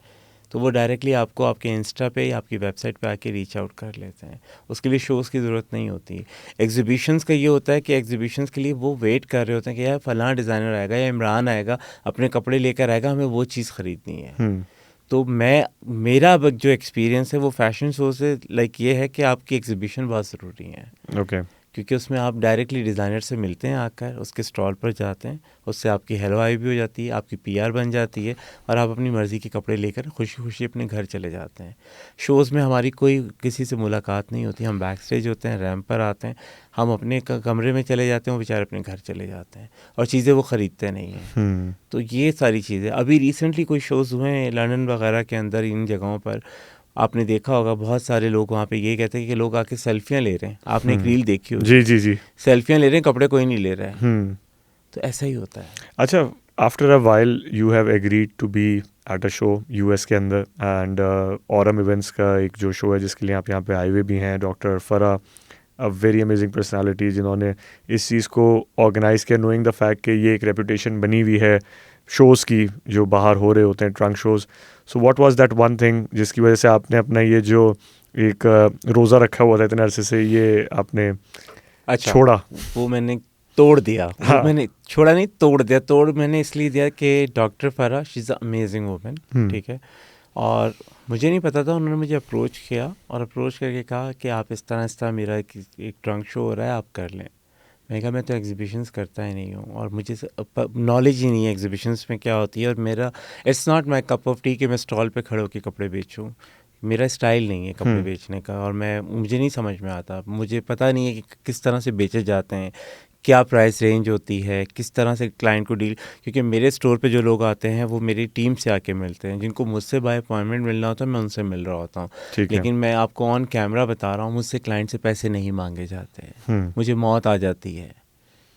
तो वो डायरेक्टली आपको आपके इंस्टा पे या आपकी वेबसाइट पे आके रीच आउट कर लेते हैं। उसके लिए शोज़ की ज़रूरत नहीं होती। एग्जीबिशंस का ये होता है कि एग्जीबिशंस के लिए वो वेट कर रहे होते हैं कि यार फलां डिज़ाइनर आएगा या इमरान आएगा, अपने कपड़े लेकर आएगा, हमें वो चीज़ ख़रीदनी है। तो मेरा अब जो एक्सपीरियंस है वो फ़ैशन शो से लाइक ये है कि आपकी एग्जीबिशन बहुत ज़रूरी है। ओके। क्योंकि उसमें आप डायरेक्टली डिज़ाइनर से मिलते हैं, आकर उसके स्टॉल पर जाते हैं, उससे आपकी हेलो हाय भी हो जाती है, आपकी पीआर बन जाती है, और आप अपनी मर्ज़ी के कपड़े लेकर खुशी खुशी अपने घर चले जाते हैं। शोज़ में हमारी कोई किसी से मुलाकात नहीं होती, हम बैक स्टेज होते हैं, रैंप पर आते हैं, हम अपने कमरे में चले जाते हैं, वो बेचारे अपने घर चले जाते हैं, और चीज़ें वो ख़रीदते नहीं हैं। तो ये सारी चीज़ें अभी रिसेंटली कोई शोज़ हुए हैं लंदन वगैरह के अंदर, इन जगहों पर आपने देखा होगा बहुत सारे लोग वहाँ पे ये कहते हैं कि लोग आके सेल्फियाँ ले रहे हैं। आपने एक रील देखी होगी, जी जी जी, सेल्फियाँ ले रहे हैं, कपड़े कोई नहीं ले रहा है। तो ऐसा ही होता है। अच्छा, after a while you have agreed to be at a show US के अंदर, एंड ऑरम इवेंट्स का एक जो शो है जिसके लिए आप यहाँ पे आए हुए भी हैं, डॉक्टर फरा, अ वेरी अमेजिंग पर्सनालिटी जिन्होंने इस चीज़ को ऑर्गेनाइज़ किया, नोइंग द फैक्ट कि ये एक रेपुटेशन बनी हुई है शोज़ की जो बाहर हो रहे होते हैं, trunk shows. So what was that one thing जिसकी वजह से आपने अपना ये जो एक रोज़ा रखा हुआ था इतने अरसे से, ये आपने छोड़ा? वो मैंने तोड़ दिया। हाँ। वो मैंने छोड़ा नहीं, तोड़ दिया। तोड़ मैंने इसलिए दिया कि डॉक्टर फरा, शी इज़ अमेजिंग वुमन, ठीक है, और मुझे नहीं पता था, उन्होंने मुझे अप्रोच किया और अप्रोच करके कहा कि आप इस तरह मेरा एक ट्रंक शो हो रहा है, आप कर लें। मैंने कहा मैं तो एग्जीबिशंस करता ही नहीं हूँ और मुझे नॉलेज ही नहीं है एग्जीबिशंस में क्या होती है, और मेरा it's not my cup of T कि मैं स्टॉल पे खड़े होकर कपड़े बेचूँ। मेरा स्टाइल नहीं है कपड़े बेचने का, और मुझे नहीं समझ में आता, मुझे पता नहीं है कि किस तरह से बेचे जाते हैं, क्या प्राइस रेंज होती है, किस तरह से क्लाइंट को डील। क्योंकि मेरे स्टोर पे जो लोग आते हैं वो मेरी टीम से आके मिलते हैं, जिनको मुझसे बाय अपॉइंटमेंट मिलना होता है मैं उनसे मिल रहा होता हूँ। लेकिन मैं आपको ऑन कैमरा बता रहा हूँ, मुझसे क्लाइंट से पैसे नहीं मांगे जाते हैं। मुझे मौत आ जाती है,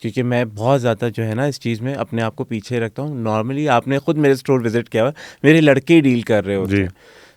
क्योंकि मैं बहुत ज़्यादा जो है ना इस चीज़ में अपने आप को पीछे रखता हूँ। नॉर्मली आपने खुद मेरे स्टोर विज़िट किया हुआ, मेरे लड़के ही डील कर रहे होते हैं।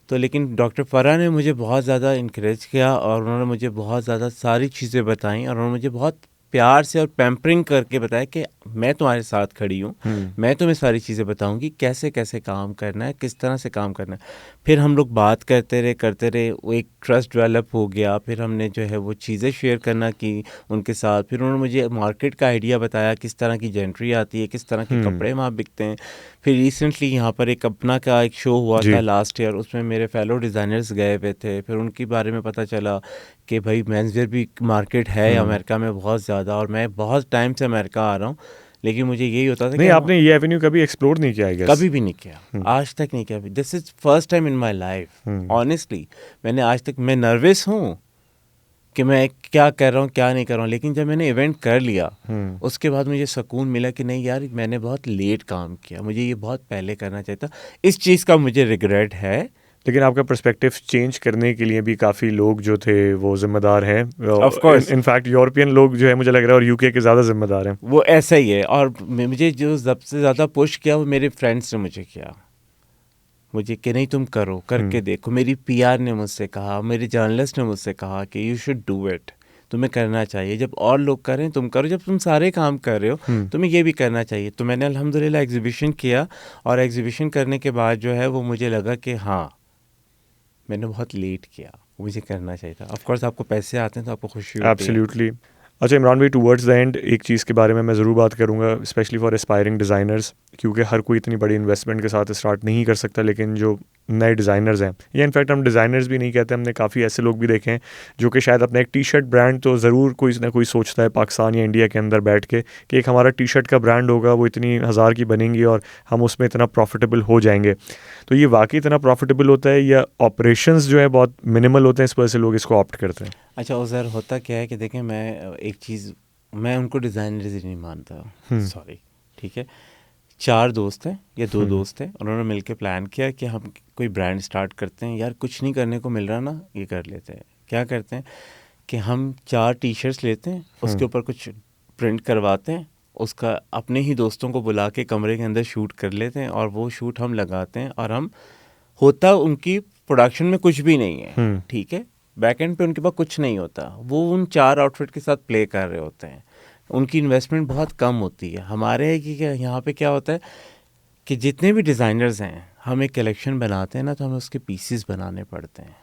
तो लेकिन डॉक्टर फरा ने मुझे बहुत ज़्यादा इनकरेज किया, और उन्होंने मुझे बहुत ज़्यादा सारी चीज़ें बताई, और उन्होंने मुझे बहुत प्यार से और पैम्परिंग करके बताया कि मैं तुम्हारे साथ खड़ी हूँ, मैं तुम्हें सारी चीज़ें बताऊंगी कैसे कैसे काम करना है, किस तरह से काम करना है। फिर हम लोग बात करते रहे, वो एक ट्रस्ट डेवलप हो गया। फिर हमने जो है वो चीज़ें शेयर करना की उनके साथ। फिर उन्होंने मुझे मार्केट का आइडिया बताया, किस तरह की जेंट्री आती है, किस तरह के कपड़े वहाँ बिकते हैं। फिर रिसेंटली यहाँ पर एक अपना का एक शो हुआ था लास्ट ईयर, उसमें मेरे फेलो डिज़ाइनर्स गए हुए थे। फिर उनके बारे में पता चला कि भाई मेंसवेयर भी मार्केट है अमेरिका में बहुत ज़्यादा, और मैं बहुत टाइम से अमेरिका आ रहा हूँ, लेकिन मुझे यही होता था नहीं, आपने ये एवेन्यू कभी एक्सप्लोर नहीं किया? कभी भी नहीं किया, आज तक नहीं किया। This is first time in my life, honestly. मैंने आज तक, मैं नर्वस हूँ, कि मैं क्या कर रहा हूँ क्या नहीं कर रहा हूँ, लेकिन जब मैंने इवेंट कर लिया उसके बाद मुझे सुकून मिला कि नहीं यार मैंने बहुत लेट काम किया, मुझे ये बहुत पहले करना चाहिए था। इस चीज़ का मुझे रिग्रेट है। लेकिन आपका पर्सपेक्टिव चेंज करने के लिए भी काफ़ी लोग जो थे वो जिम्मेदार हैं। ऑफ कोर्स इनफैक्ट यूरोपियन लोग जो है मुझे लग रहा है और यूके के ज़्यादा जिम्मेदार हैं। वो ऐसा ही है। और मुझे जो सबसे ज़्यादा पुश किया वो मेरे फ्रेंड्स ने मुझे किया, मुझे कि नहीं तुम करो, करके देखो। मेरी पीआर ने मुझसे कहा, मेरे जर्नलिस्ट ने मुझसे कहा कि यू शुड डू इट, तुम्हें करना चाहिए। जब और लोग करें तुम करो, जब तुम सारे काम कर रहे हो तुम्हें ये भी करना चाहिए। तो मैंने अल्हम्दुलिल्लाह एग्जीबिशन किया, और एग्जीबिशन करने के बाद जो है वो मुझे लगा कि हाँ मैंने बहुत लेट किया, मुझे करना चाहिए था। ऑफ कोर्स आपको पैसे आते हैं तो आपको खुशी होती है। एब्सोल्युटली। अच्छा इमरान भाई, टूवर्ड्स द एंड एक चीज़ के बारे में मैं ज़रूर बात करूँगा, स्पेशली फॉर एस्पायरिंग डिज़ाइनर्स, क्योंकि हर कोई इतनी बड़ी इन्वेस्टमेंट के साथ स्टार्ट नहीं कर सकता। लेकिन जो नए डिज़ाइनर्स हैं, या इनफैक्ट हम डिज़ाइनर्स भी नहीं कहते, हमने काफ़ी ऐसे लोग भी देखे हैं जो कि शायद अपना एक टी शर्ट ब्रांड तो ज़रूर कोई ना कोई सोचता है पाकिस्तान या इंडिया के अंदर बैठ के कि एक हमारा टी शर्ट का ब्रांड होगा, वो इतनी हज़ार की बनेंगी और हम उसमें इतना प्रॉफिटेबल हो जाएंगे। तो ये वाकई इतना प्रॉफिटेबल होता है या ऑपरेशंस जो है बहुत मिनिमल होते हैं, इस वजह से लोग इसको ऑप्ट करते हैं? अच्छा उज़ैर, होता क्या है कि देखें, मैं एक चीज़, मैं उनको डिज़ाइनर्स ही नहीं मानता, सॉरी, ठीक है। 4 दोस्त हैं या 2 दोस्त हैं, उन्होंने मिलकर प्लान किया कि हम कोई ब्रांड स्टार्ट करते हैं। यार कुछ नहीं करने को मिल रहा ना, ये कर लेते हैं। क्या करते हैं कि हम 4 टी शर्ट्स लेते हैं, उसके ऊपर कुछ प्रिंट करवाते हैं, उसका अपने ही दोस्तों को बुला के कमरे के अंदर शूट कर लेते हैं, और वो शूट हम लगाते हैं। और हम होता उनकी प्रोडक्शन में कुछ भी नहीं है, ठीक है, बैक एंड पे उनके पास कुछ नहीं होता, वो उन 4 आउटफिट के साथ प्ले कर रहे होते हैं। उनकी इन्वेस्टमेंट बहुत कम होती है। हमारे यहाँ पे क्या होता है कि जितने भी डिज़ाइनर्स हैं, हम एक कलेक्शन बनाते हैं ना, तो हमें उसके पीसेस बनाने पड़ते हैं,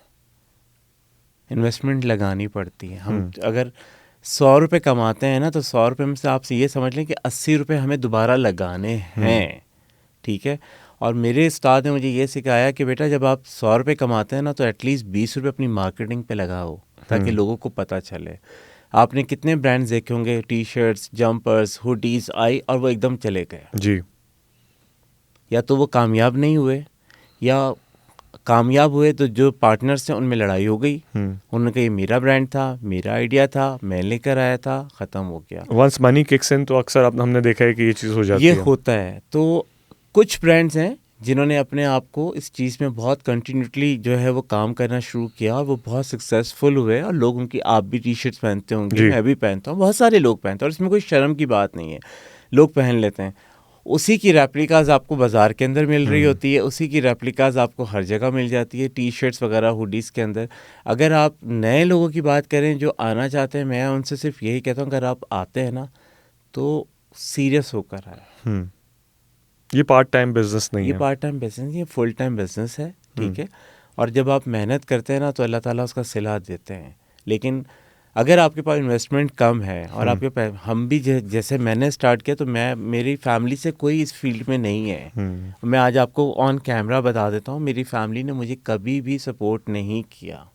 इन्वेस्टमेंट लगानी पड़ती है। हम अगर 100 रुपये कमाते हैं ना, तो 100 रुपये में से आप ये समझ लें कि 80 रुपये हमें दोबारा लगाने हैं, ठीक है। और मेरे उस्ताद ने मुझे ये सिखाया कि बेटा जब आप 100 रुपये कमाते हैं ना, तो एटलीस्ट 20 रुपये अपनी मार्केटिंग पे लगाओ, ताकि लोगों को पता चले। आपने कितने ब्रांड्स देखे होंगे, टी शर्ट्स, जंपर्स, हुडीज आई और वो एकदम चले गए जी। या तो वो कामयाब नहीं हुए, या कामयाब हुए तो जो पार्टनर्स थे उनमें लड़ाई हो गई। उन्होंने कहा ये मेरा ब्रांड था, मेरा आइडिया था, मैं लेकर आया था, ख़त्म हो गया। वंस मनी किक्स इन, तो अक्सर हमने देखा है कि ये चीज़ हो जाती है। ये होता है। तो कुछ ब्रांड्स हैं जिन्होंने अपने आप को इस चीज़ में बहुत कंटिन्यूटली जो है वो काम करना शुरू किया, और वो बहुत सक्सेसफुल हुए। और लोग उनकी, आप भी टी शर्ट्स पहनते होंगे, मैं भी पहनता हूँ, बहुत सारे लोग पहनते हैं, और इसमें कोई शर्म की बात नहीं है, लोग पहन लेते हैं। उसी की रेप्लिकाज आपको बाज़ार के अंदर मिल रही होती है, उसी की रेप्लिकाज आपको हर जगह मिल जाती है, टी शर्ट्स वगैरह, हुडीज़ के अंदर। अगर आप नए लोगों की बात करें जो आना चाहते हैं, मैं उनसे सिर्फ यही कहता हूँ, अगर आप आते हैं ना तो सीरियस होकर आए। ये पार्ट टाइम बिजनेस नहीं है, ये पार्ट टाइम बिजनेस, ये फुल टाइम बिजनेस है, ठीक है। और जब आप मेहनत करते हैं ना, तो अल्लाह ताला उसका सिला देते हैं। लेकिन अगर आपके पास इन्वेस्टमेंट कम है, और आपके पास, हम भी जैसे मैंने स्टार्ट किया, तो मेरी फैमिली से कोई इस फील्ड में नहीं है। मैं आज आपको ऑन कैमरा बता देता हूँ, मेरी फैमिली ने मुझे कभी भी सपोर्ट नहीं किया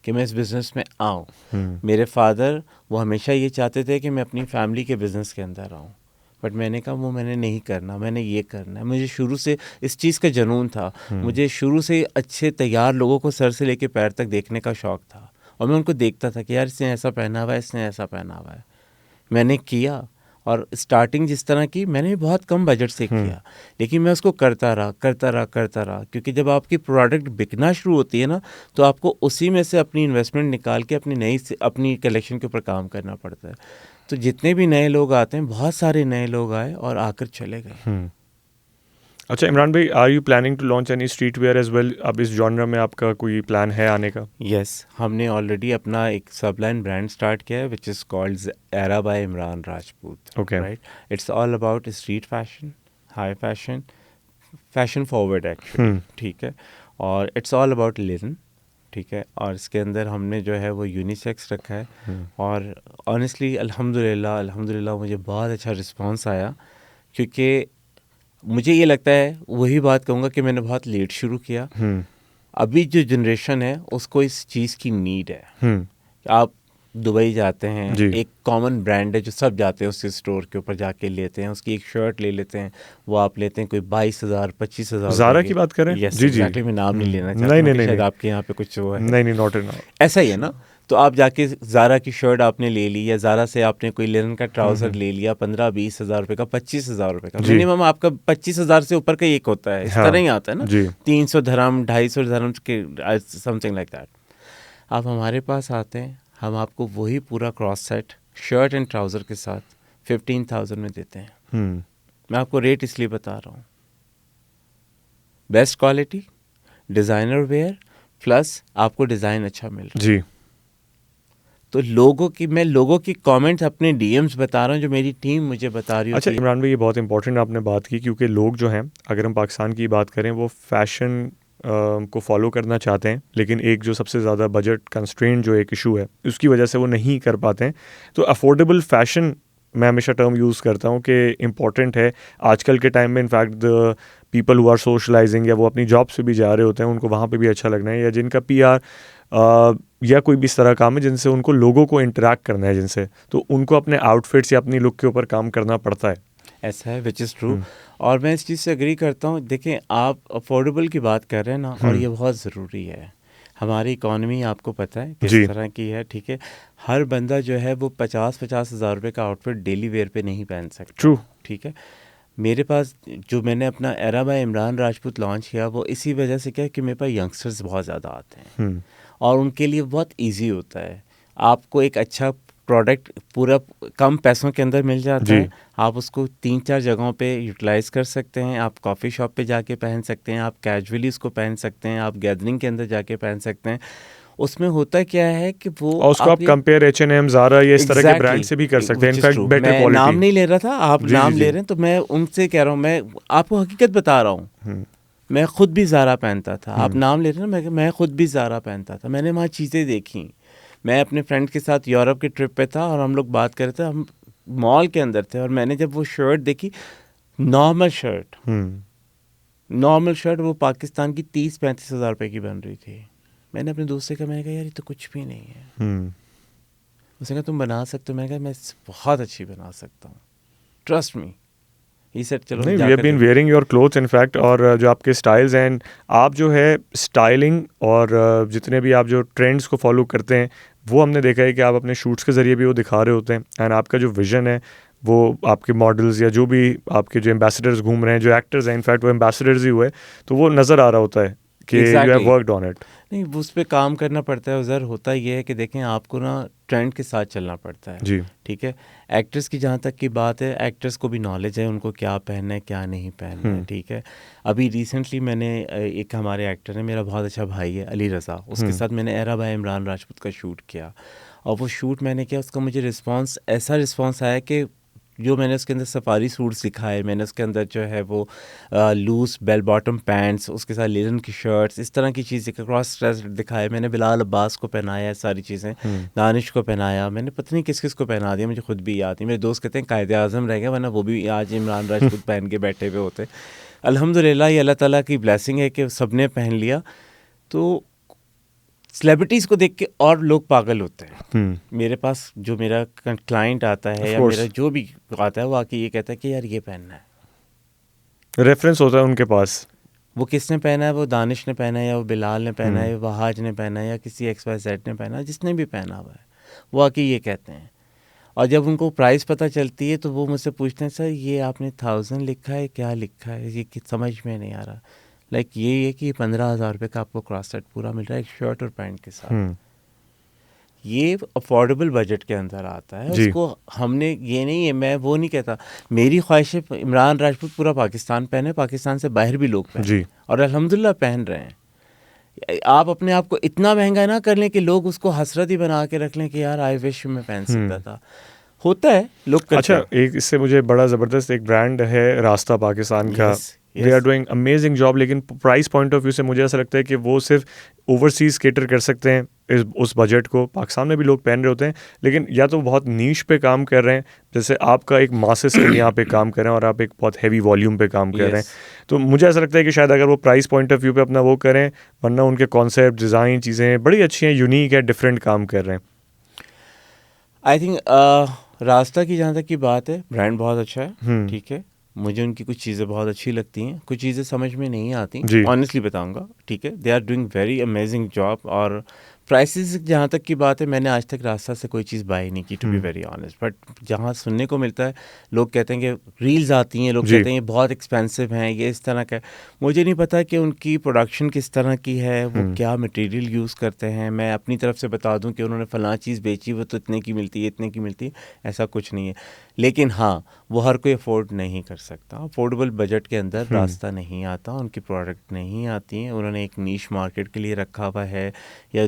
कि मैं इस बिज़नेस में आऊँ। मेरे फादर, वो हमेशा ये चाहते थे कि मैं अपनी फैमिली के बिज़नेस के अंदर आऊँ, बट मैंने कहा वो मैंने नहीं करना, मैंने ये करना है। मुझे शुरू से इस चीज़ का जुनून था, मुझे शुरू से अच्छे तैयार लोगों को सर से लेके पैर तक देखने का शौक़ था, और मैं उनको देखता था कि यार इसने ऐसा पहना हुआ है, इसने ऐसा पहना हुआ है। मैंने किया, और स्टार्टिंग जिस तरह की, मैंने भी बहुत कम बजट से किया, लेकिन मैं उसको करता रहा, क्योंकि जब आपकी प्रोडक्ट बिकना शुरू होती है ना, तो आपको उसी में से अपनी इन्वेस्टमेंट निकाल के अपनी कलेक्शन के ऊपर काम करना पड़ता है। तो जितने भी नए लोग आते हैं, बहुत सारे नए लोग आए और आकर चले गए। अच्छा इमरान भाई, are you planning to launch any street wear as well? अब इस जॉनर में आपका कोई प्लान है आने का? यस, हमने ऑलरेडी अपना एक सबलाइन ब्रांड स्टार्ट किया है, which is called Era by Imran Rajput. Okay, right, it's all about street fashion, high fashion, fashion forward actually, ठीक है। और इट्स ऑल अबाउट लिनन, ठीक है। और इसके अंदर हमने जो है वो यूनिसेक्स रखा है, और ऑनेस्टली अल्हम्दुलिल्लाह मुझे बहुत अच्छा रिस्पांस आया, क्योंकि मुझे ये लगता है, वही बात कहूँगा कि मैंने बहुत लेट शुरू किया। अभी जो जनरेशन है उसको इस चीज़ की नीड है। आप दुबई जाते हैं, एक कॉमन ब्रांड है जो सब जाते हैं उसके स्टोर के ऊपर जाके लेते हैं, उसकी एक शर्ट ले लेते हैं, वो आप लेते हैं कोई 22,000 25,000 ज़ारा की बात करें? यस, एग्जैक्टली, मैं नाम नहीं लेना चाहता, नहीं, शायद आपके यहाँ पे कुछ वो है। नहीं, नॉट एट ऑल, ऐसा ही है ना। तो आप जाके ज़ारा की शर्ट आपने ले ली या ज़ारा से आपने कोई लिनन का ट्राउज़र ले लिया 15-20 हज़ार रुपये का, 25,000 रुपये का, जी। मिनिमम आपका 25,000 से ऊपर का एक होता है, इस हाँ, तरह ही आता है ना, जी। 300 धर्म 250 धर्म के समथिंग लाइक दैट। आप हमारे पास आते हैं, हम आपको वही पूरा cross set shirt and trouser के साथ 15,000 में देते हैं। मैं आपको रेट इसलिए बता रहा हूँ, best quality, designer wear, plus आपको डिज़ाइन अच्छा मिल रहा है। जी। तो मैं लोगों की कमेंट्स अपने डीएम्स बता रहा हूँ, जो मेरी टीम मुझे बता रही अच्छा होती है। इमरान भाई, ये बहुत इंपॉर्टेंट आपने बात की, क्योंकि लोग जो हैं, अगर हम पाकिस्तान की बात करें, वो फैशन को फॉलो करना चाहते हैं, लेकिन एक जो सबसे ज़्यादा बजट कंस्ट्रेंट जो एक इशू है, उसकी वजह से वो नहीं कर पाते हैं। तो अफोर्डेबल फैशन, मैं हमेशा टर्म यूज़ करता हूँ कि इम्पॉर्टेंट है आजकल के टाइम में। In fact the people who are socializing, या वो अपनी जॉब से भी जा रहे होते हैं, उनको वहाँ पे भी अच्छा लगना है, या जिनका पीआर या कोई भी इस तरह काम है जिनसे उनको लोगों को इंटरेक्ट करना है जिनसे, तो उनको अपने आउटफिट्स या अपनी लुक के ऊपर काम करना पड़ता है। ऐसा है, विच इज़ ट्रू। और मैं इस चीज़ से एग्री करता हूँ। देखें, आप अफोर्डेबल की बात कर रहे हैं ना, और ये बहुत ज़रूरी है। हमारी इकॉनमी आपको पता है किस जी। तरह की है, ठीक है। हर बंदा जो है वो 50-50 हज़ार रुपये का आउटफिट डेली वेयर पे नहीं पहन सकता। ट्रू। ठीक है। मेरे पास जो मैंने अपना Era by Imran Rajput launch किया, वो इसी वजह से क्या कि मेरे पास यंगस्टर्स बहुत ज़्यादा आते हैं और उनके लिए बहुत इजी होता है। आपको एक अच्छा प्रोडक्ट पूरा कम पैसों के अंदर मिल जाता है। आप उसको 3-4 जगहों पे यूटिलाइज़ कर सकते हैं। आप कॉफ़ी शॉप पे जाके पहन सकते हैं, आप कैजुअली उसको पहन सकते हैं, आप गैदरिंग के अंदर जाके पहन सकते हैं। उसमें होता क्या है कि वो और उसको आप कंपेयर H&M, ज़ारा, ये इस तरह के ब्रांड से भी कर सकते हैं, इनफैक्ट बेटर मैं क्वालिटी। नाम नहीं ले रहा था, आप नाम ले रहे हैं, तो मैं उनसे कह रहा हूँ, मैं आपको हकीकत बता रहा हूँ। मैं खुद भी ज़ारा पहनता था, आप नाम ले रहे हैं ना, मैं खुद भी ज़ारा पहनता था। मैंने वहाँ चीज़ें देखी। मैं अपने फ्रेंड के साथ यूरोप की ट्रिप पे था और हम लोग बात कर रहे थे, हम मॉल के अंदर थे, और मैंने जब वो शर्ट देखी, नॉर्मल शर्ट वो पाकिस्तान की 30-35 हज़ार रुपये की बन रही थी। मैंने अपने दोस्त से कहा, मैंने कहा यार ये तो कुछ भी नहीं है। उसने कहा तुम बना सकते हो? मैंने कहा मैं बहुत अच्छी बना सकता हूँ, ट्रस्ट मी। ही सेड चलो नहीं, we have been wearing your clothes in fact, और जो आपके स्टाइल्स हैं, आप जो है स्टाइलिंग और जितने भी आप जो ट्रेंड्स को फॉलो करते हैं, वो हमने देखा है कि आप अपने शूट्स के ज़रिए भी वो दिखा रहे होते हैं। एंड आपका जो विजन है, वो आपके मॉडल्स या जो भी आपके जो एम्बेसडर्स घूम रहे हैं, जो एक्टर्स हैं, इनफैक्ट वो एम्बेसडर्स ही हुए, तो वो नज़र आ रहा होता है कि you have worked on it. नहीं, उस पर काम करना पड़ता है उधर। होता ये है कि देखें, आपको ना ट्रेंड के साथ चलना पड़ता है जी। ठीक है। एक्टर्स की जहाँ तक की बात है, एक्टर्स को भी नॉलेज है उनको क्या पहनना है क्या नहीं पहनना है, ठीक है। अभी रिसेंटली मैंने एक हमारे एक्टर है, मेरा बहुत अच्छा भाई है अली रज़ा, उसके साथ मैंने एरा बाय इमरान राजपूत का शूट किया। और वो शूट मैंने किया, उसका मुझे ऐसा रिस्पॉन्स आया कि जो मैंने उसके अंदर सफारी सूट्स दिखाए, मैंने उसके अंदर जो है वो लूज बेल बॉटम पैंट्स, उसके साथ लिनन की शर्ट्स, इस तरह की चीज़ें, क्रॉस ड्रेस दिखाए। मैंने बिलाल अब्बास को पहनाया, सारी चीज़ें दानिश को पहनाया। मैंने पता नहीं किस किस को पहना दिया, मुझे खुद भी याद नहीं। मेरे दोस्त कहते हैं कायदे आज़म रह गया, वरना वो भी आज इमरान राजपूत पहन के बैठे हुए होते। अल्हम्दुलिल्लाह, ये अल्लाह ताला की ब्लेसिंग है कि सब ने पहन लिया। तो सेलिब्रिटीज़ को देख के और लोग पागल होते हैं। मेरे पास जो मेरा क्लाइंट आता है या मेरा जो भी आता है, वो आके ये कहता है कि यार ये पहनना है। रेफरेंस होता है उनके पास, वो किसने पहना है, वो दानिश ने पहना है या वो बिलाल ने पहना है, वहाज ने पहना है या किसी XYZ ने पहना है, जिसने भी पहना हुआ है, वो आके ये कहते हैं। और जब उनको प्राइस पता चलती है तो वो मुझसे पूछते हैं, सर ये आपने 1000 लिखा है, क्या लिखा है, ये समझ में नहीं आ रहा। लाइक ये है कि 15,000 रुपये का आपको क्रॉस सेट पूरा मिल रहा है, एक शर्ट और पैंट के साथ। ये अफोर्डेबल बजट के अंदर आता है। उसको हमने ये नहीं है, मैं वो नहीं कहता, मेरी ख्वाहिश है इमरान राजपूत पूरा पाकिस्तान पहने, पाकिस्तान से बाहर भी लोग पहने, और अल्हम्दुलिल्लाह पहन रहे हैं। आप अपने आप को इतना महंगा ना कर लें कि लोग उसको हसरत ही बना के रख लें कि यार आई विश मैं पहन सकता था। होता है, लोग करते अच्छा, हैं। एक इससे मुझे बड़ा ज़बरदस्त एक ब्रांड है रास्ता पाकिस्तान का, they are doing amazing job, लेकिन प्राइस पॉइंट ऑफ व्यू से मुझे ऐसा लगता है कि वो सिर्फ ओवरसीज़ केटर कर सकते हैं उस बजट को। पाकिस्तान में भी लोग पहन रहे होते हैं, लेकिन या तो बहुत नीश पे काम कर रहे हैं, जैसे आपका एक मासेस के यहाँ पे काम कर रहे हैं और आप एक बहुत हैवी वॉल्यूम पे काम कर रहे हैं। तो मुझे ऐसा लगता है कि शायद अगर वो प्राइस पॉइंट ऑफ व्यू पे अपना वो करें, वरना उनके कॉन्सेप्ट, डिज़ाइन, चीज़ें बड़ी अच्छी हैं, यूनिक है, डिफरेंट काम कर रहे हैं। आई थिंक रास्ता की जहाँ तक की बात है, ब्रांड बहुत अच्छा है, ठीक है। मुझे उनकी कुछ चीज़ें बहुत अच्छी लगती हैं, कुछ चीज़ें समझ में नहीं आती, ऑनेस्टली बताऊंगा, ठीक है, they are doing very amazing job. और प्राइसेस जहाँ तक की बात है, मैंने आज तक रास्ता से कोई चीज़ बाई नहीं की, to be very honest. But जहाँ सुनने को मिलता है, लोग कहते हैं कि रील्स आती हैं, लोग जी। कहते हैं ये बहुत एक्सपेंसिव हैं, ये इस तरह का है। मुझे नहीं पता कि उनकी प्रोडक्शन किस तरह की है, वो क्या मटेरियल यूज़ करते हैं। मैं अपनी तरफ से बता दूं कि उन्होंने फलां चीज़ बेची, वो तो इतने की मिलती है, इतने की मिलती है, ऐसा कुछ नहीं है। लेकिन हाँ, वो हर कोई अफोर्ड नहीं कर सकता। अफोर्डेबल बजट के अंदर रास्ता नहीं आता, उनकी प्रोडक्ट नहीं आती हैं। उन्होंने एक नीश मार्केट के लिए रखा हुआ है। या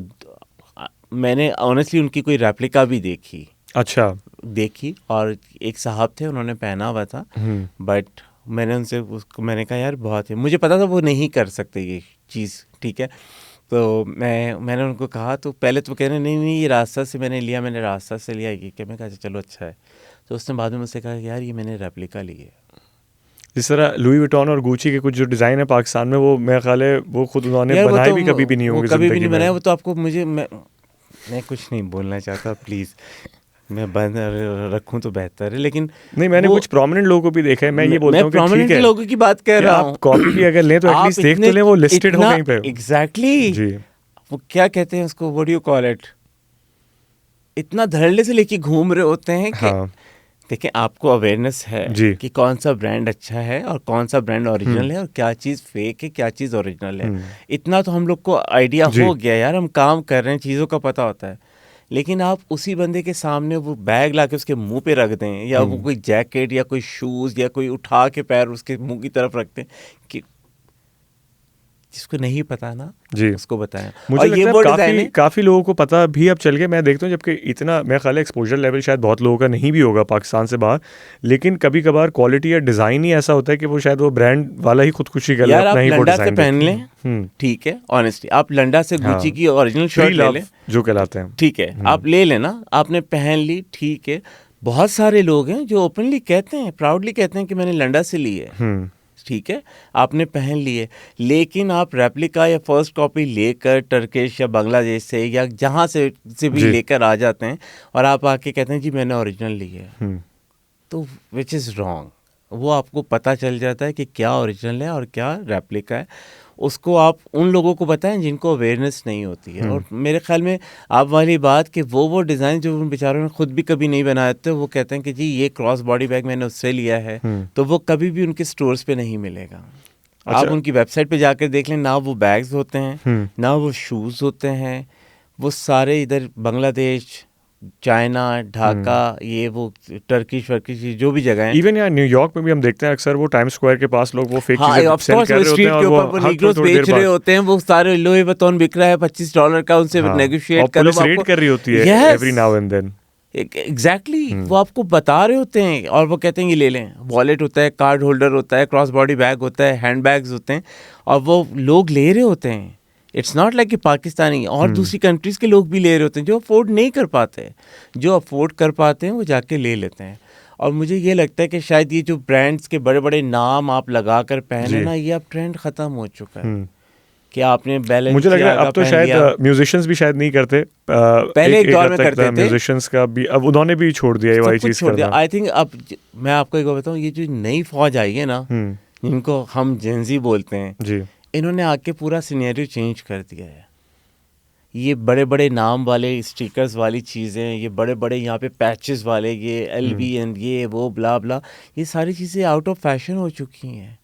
मैंने ऑनेस्टली उनकी कोई रेप्लिका भी देखी, और एक साहब थे, उन्होंने पहना हुआ था। बट मैंने उनसे उसको मैंने कहा यार बहुत है, मुझे पता था वो नहीं कर सकते ये चीज़, ठीक है। तो मैंने उनको कहा, तो पहले तो कह रहे नहीं ये रास्ता से मैंने लिया, मैंने रास्ता से लिया ये, क्या। मैं कहा चलो अच्छा है। तो उसने बाद में मुझसे कहा यार ये मैंने रेप्लिका ली है। जिस तरह लुई विटॉन और गुची के कुछ जो डिज़ाइन है पाकिस्तान में, वो मेरा ख्याल है वो खुद उन्होंने बनाए भी कभी भी नहीं होंगे कभी भी ज़िंदगी नहीं में। बनाया। वो तो आपको मैं कुछ नहीं बोलना चाहता, प्लीज़ मैं बंद रखूं तो बेहतर है। लेकिन नहीं, मैंने कुछ प्रोमिनेंट लोगों को भी देखा है। मैं ये बोलता हूँ कि ठीक है, लोगों की बात कर रहा हूँ। आप कॉपी भी अगर लें तो एटलीस्ट देख तो लें वो लिस्टेड हो कहीं पे। एग्जैक्टली जी। वो क्या कहते हैं उसको, what do you call it, इतना धड़ल्ले से लेके घूम रहे होते हैं कि हाँ। देखिए आपको अवेयरनेस है कि कौन सा ब्रांड अच्छा है और कौन सा ब्रांड ओरिजिनल है और क्या चीज़ फेक है, क्या चीज़ ओरिजिनल है। इतना तो हम लोग को आइडिया हो गया यार, हम काम कर रहे हैं, चीज़ों का पता होता है। लेकिन आप उसी बंदे के सामने वो बैग लाके उसके मुंह पे रख दें, या वो कोई जैकेट या कोई शूज़ या कोई उठा के पैर उसके मुंह की तरफ रखते हैं, कि जिसको नहीं पता ना जी उसको बताएं। मुझे लगता है काफ़ी लोगों को पता भी अब चल के, मैं देखता हूँ, जबकि इतना मेरा ख्याल है एक्सपोजर लेवल शायद बहुत लोगों का नहीं भी होगा पाकिस्तान से बाहर, लेकिन कभी कभार क्वालिटी या डिज़ाइन ही ऐसा होता है कि वो शायद वो ब्रांड वाला ही खुदकुशी कर ले, अपना ही वो लंडा से पहन लें, ठीक है, ऑनेस्टली आप लंडा से गुची की ओरिजिनल शर्ट ले लें जो कहलाते हैं, ठीक है, आप ले लेना, आपने पहन ली, ठीक है। बहुत सारे लोग हैं जो ओपनली कहते हैं, प्राउडली कहते हैं कि मैंने लंडा से ली है, ठीक है, आपने पहन लिए। लेकिन आप रेप्लिका या फर्स्ट कॉपी लेकर टर्किश या बांग्लादेश से या जहाँ से भी लेकर आ जाते हैं और आप आके कहते हैं जी मैंने ओरिजिनल ली है, तो विच इज़ रॉन्ग। वो आपको पता चल जाता है कि क्या ओरिजिनल है और क्या रेप्लिका है। उसको आप उन लोगों को बताएं जिनको अवेयरनेस नहीं होती है। और मेरे ख्याल में आप वाली बात कि वो डिज़ाइन जो उन बेचारों ने खुद भी कभी नहीं बनाए थे, वो कहते हैं कि जी ये क्रॉस बॉडी बैग मैंने उससे लिया है, तो वो कभी भी उनके स्टोर्स पे नहीं मिलेगा। अच्छा। आप उनकी वेबसाइट पे जाकर देख लें, ना वो बैग्स होते हैं, ना वो शूज़ होते हैं, वो सारे इधर बांग्लादेश, चाइना, ढाका, ये वो टर्किश जो भी जगह है। इवन यार न्यूयॉर्क में भी हम देखते हैं अक्सर वो टाइम स्क्वायर के पास लोग वो फेक चीजें सेल कर रहे होते हैं और वो नीग्रोस बेच रहे होते हैं, वो सारे लोहे बतौन बिक रहा है $25 का, उनसे नेगोशिएट करो, पुलिस रेड कर रही होती है every now and then. Exactly वो आपको बता रहे होते हैं और वो कहते हैं ये ले लें। वॉलेट होता है, कार्ड होल्डर होता है, क्रॉस बॉडी बैग होता है, हैंड बैग्स होते हैं, और वो लोग ले रहे होते हैं। इट्स नॉट लाइक कि पाकिस्तानी और दूसरी कंट्रीज़ के लोग भी ले रहे होते हैं। जो अफोर्ड नहीं कर पाते, जो अफोर्ड कर पाते हैं वो जाके ले लेते हैं। और मुझे ये लगता है कि शायद ये जो ब्रांड्स के बड़े बड़े नाम आप लगा कर पहने ना, ये अब ट्रेंड ख़त्म हो चुका है कि आपने बैलेंस, मुझे लग रहा है अब तो शायद म्यूजिशियंस भी शायद नहीं करते, पहले एक दौर में करते थे म्यूजिशियंस का भी, अब उन्होंने भी छोड़ दिया ये वाली चीज़ करना। आई थिंक अब मैं आपको एक बात बताऊँ, ये जो नई फौज आई है ना, जिनको हम जेनजी बोलते हैं जी, इन्होंने आके पूरा सिनेरियो चेंज कर दिया है। ये बड़े बड़े नाम वाले स्टिकर्स वाली चीज़ें, ये बड़े बड़े यहाँ पे पैचेस वाले, ये LV एंड ये वो ब्ला ब्ला, ये सारी चीज़ें आउट ऑफ फैशन हो चुकी हैं।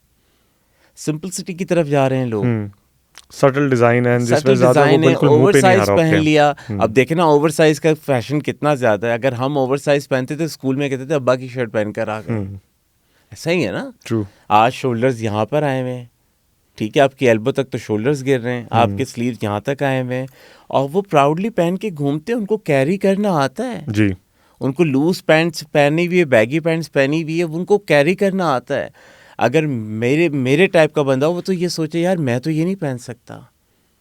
सिंपलिसिटी की तरफ जा रहे हैं लोग। सटल डिज़ाइन है जिसमें ज़्यादा वो बिल्कुल मुंह पे नहीं आ रहा। पहन लिया। अब देखे ना ओवर साइज का फैशन कितना ज़्यादा है। अगर हम ओवर साइज पहनते थे स्कूल में कहते थे अब्बा की शर्ट पहन कर आ गए, ऐसा ही है ना। ट्रू। आज शोल्डर्स यहाँ पर आए हुए हैं, ठीक है, आपकी एल्बो तक तो शोल्डर्स गिर रहे हैं, आपके स्लीव यहाँ तक आए हुए हैं, और वो प्राउडली पहन के घूमते हैं। उनको कैरी करना आता है जी, उनको लूज पैंट्स पहनी हुई है, बैगी पैंट्स पहनी हुई है, उनको कैरी करना आता है। अगर मेरे टाइप का बंदा हो, वो तो ये सोचे यार मैं तो ये नहीं पहन सकता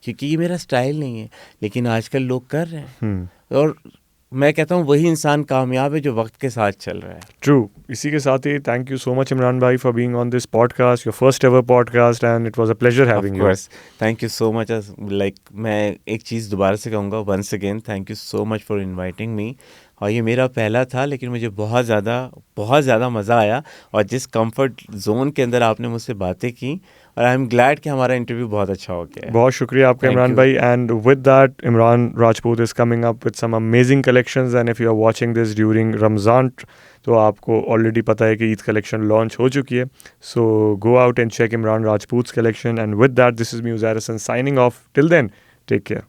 क्योंकि ये मेरा स्टाइल नहीं है, लेकिन आजकल लोग कर रहे हैं। और मैं कहता हूँ वही इंसान कामयाब है जो वक्त के साथ चल रहा है। ट्रू। इसी के साथ ही thank you so much Imran bhai for being on this podcast, your first ever podcast, and it was a pleasure having you. Thank you so much. Like मैं एक चीज़ दोबारा से कहूँगा, once again thank you so much for inviting me. और ये मेरा पहला था, लेकिन मुझे बहुत ज़्यादा मज़ा आया, और जिस कंफर्ट जोन के अंदर आपने मुझसे बातें की और आई एम ग्लैड कि हमारा इंटरव्यू बहुत अच्छा हो गया है। बहुत शुक्रिया आपका Thank इमरान you. भाई, and with that Imran Rajput is coming up with some amazing collections, and if you are watching this during Ramzan तो आपको ऑलरेडी पता है कि ईद कलेक्शन लॉन्च हो चुकी है, so go out and check Imran Rajput's collection, and with that this is me Uzair Hasan signing off, till then take care.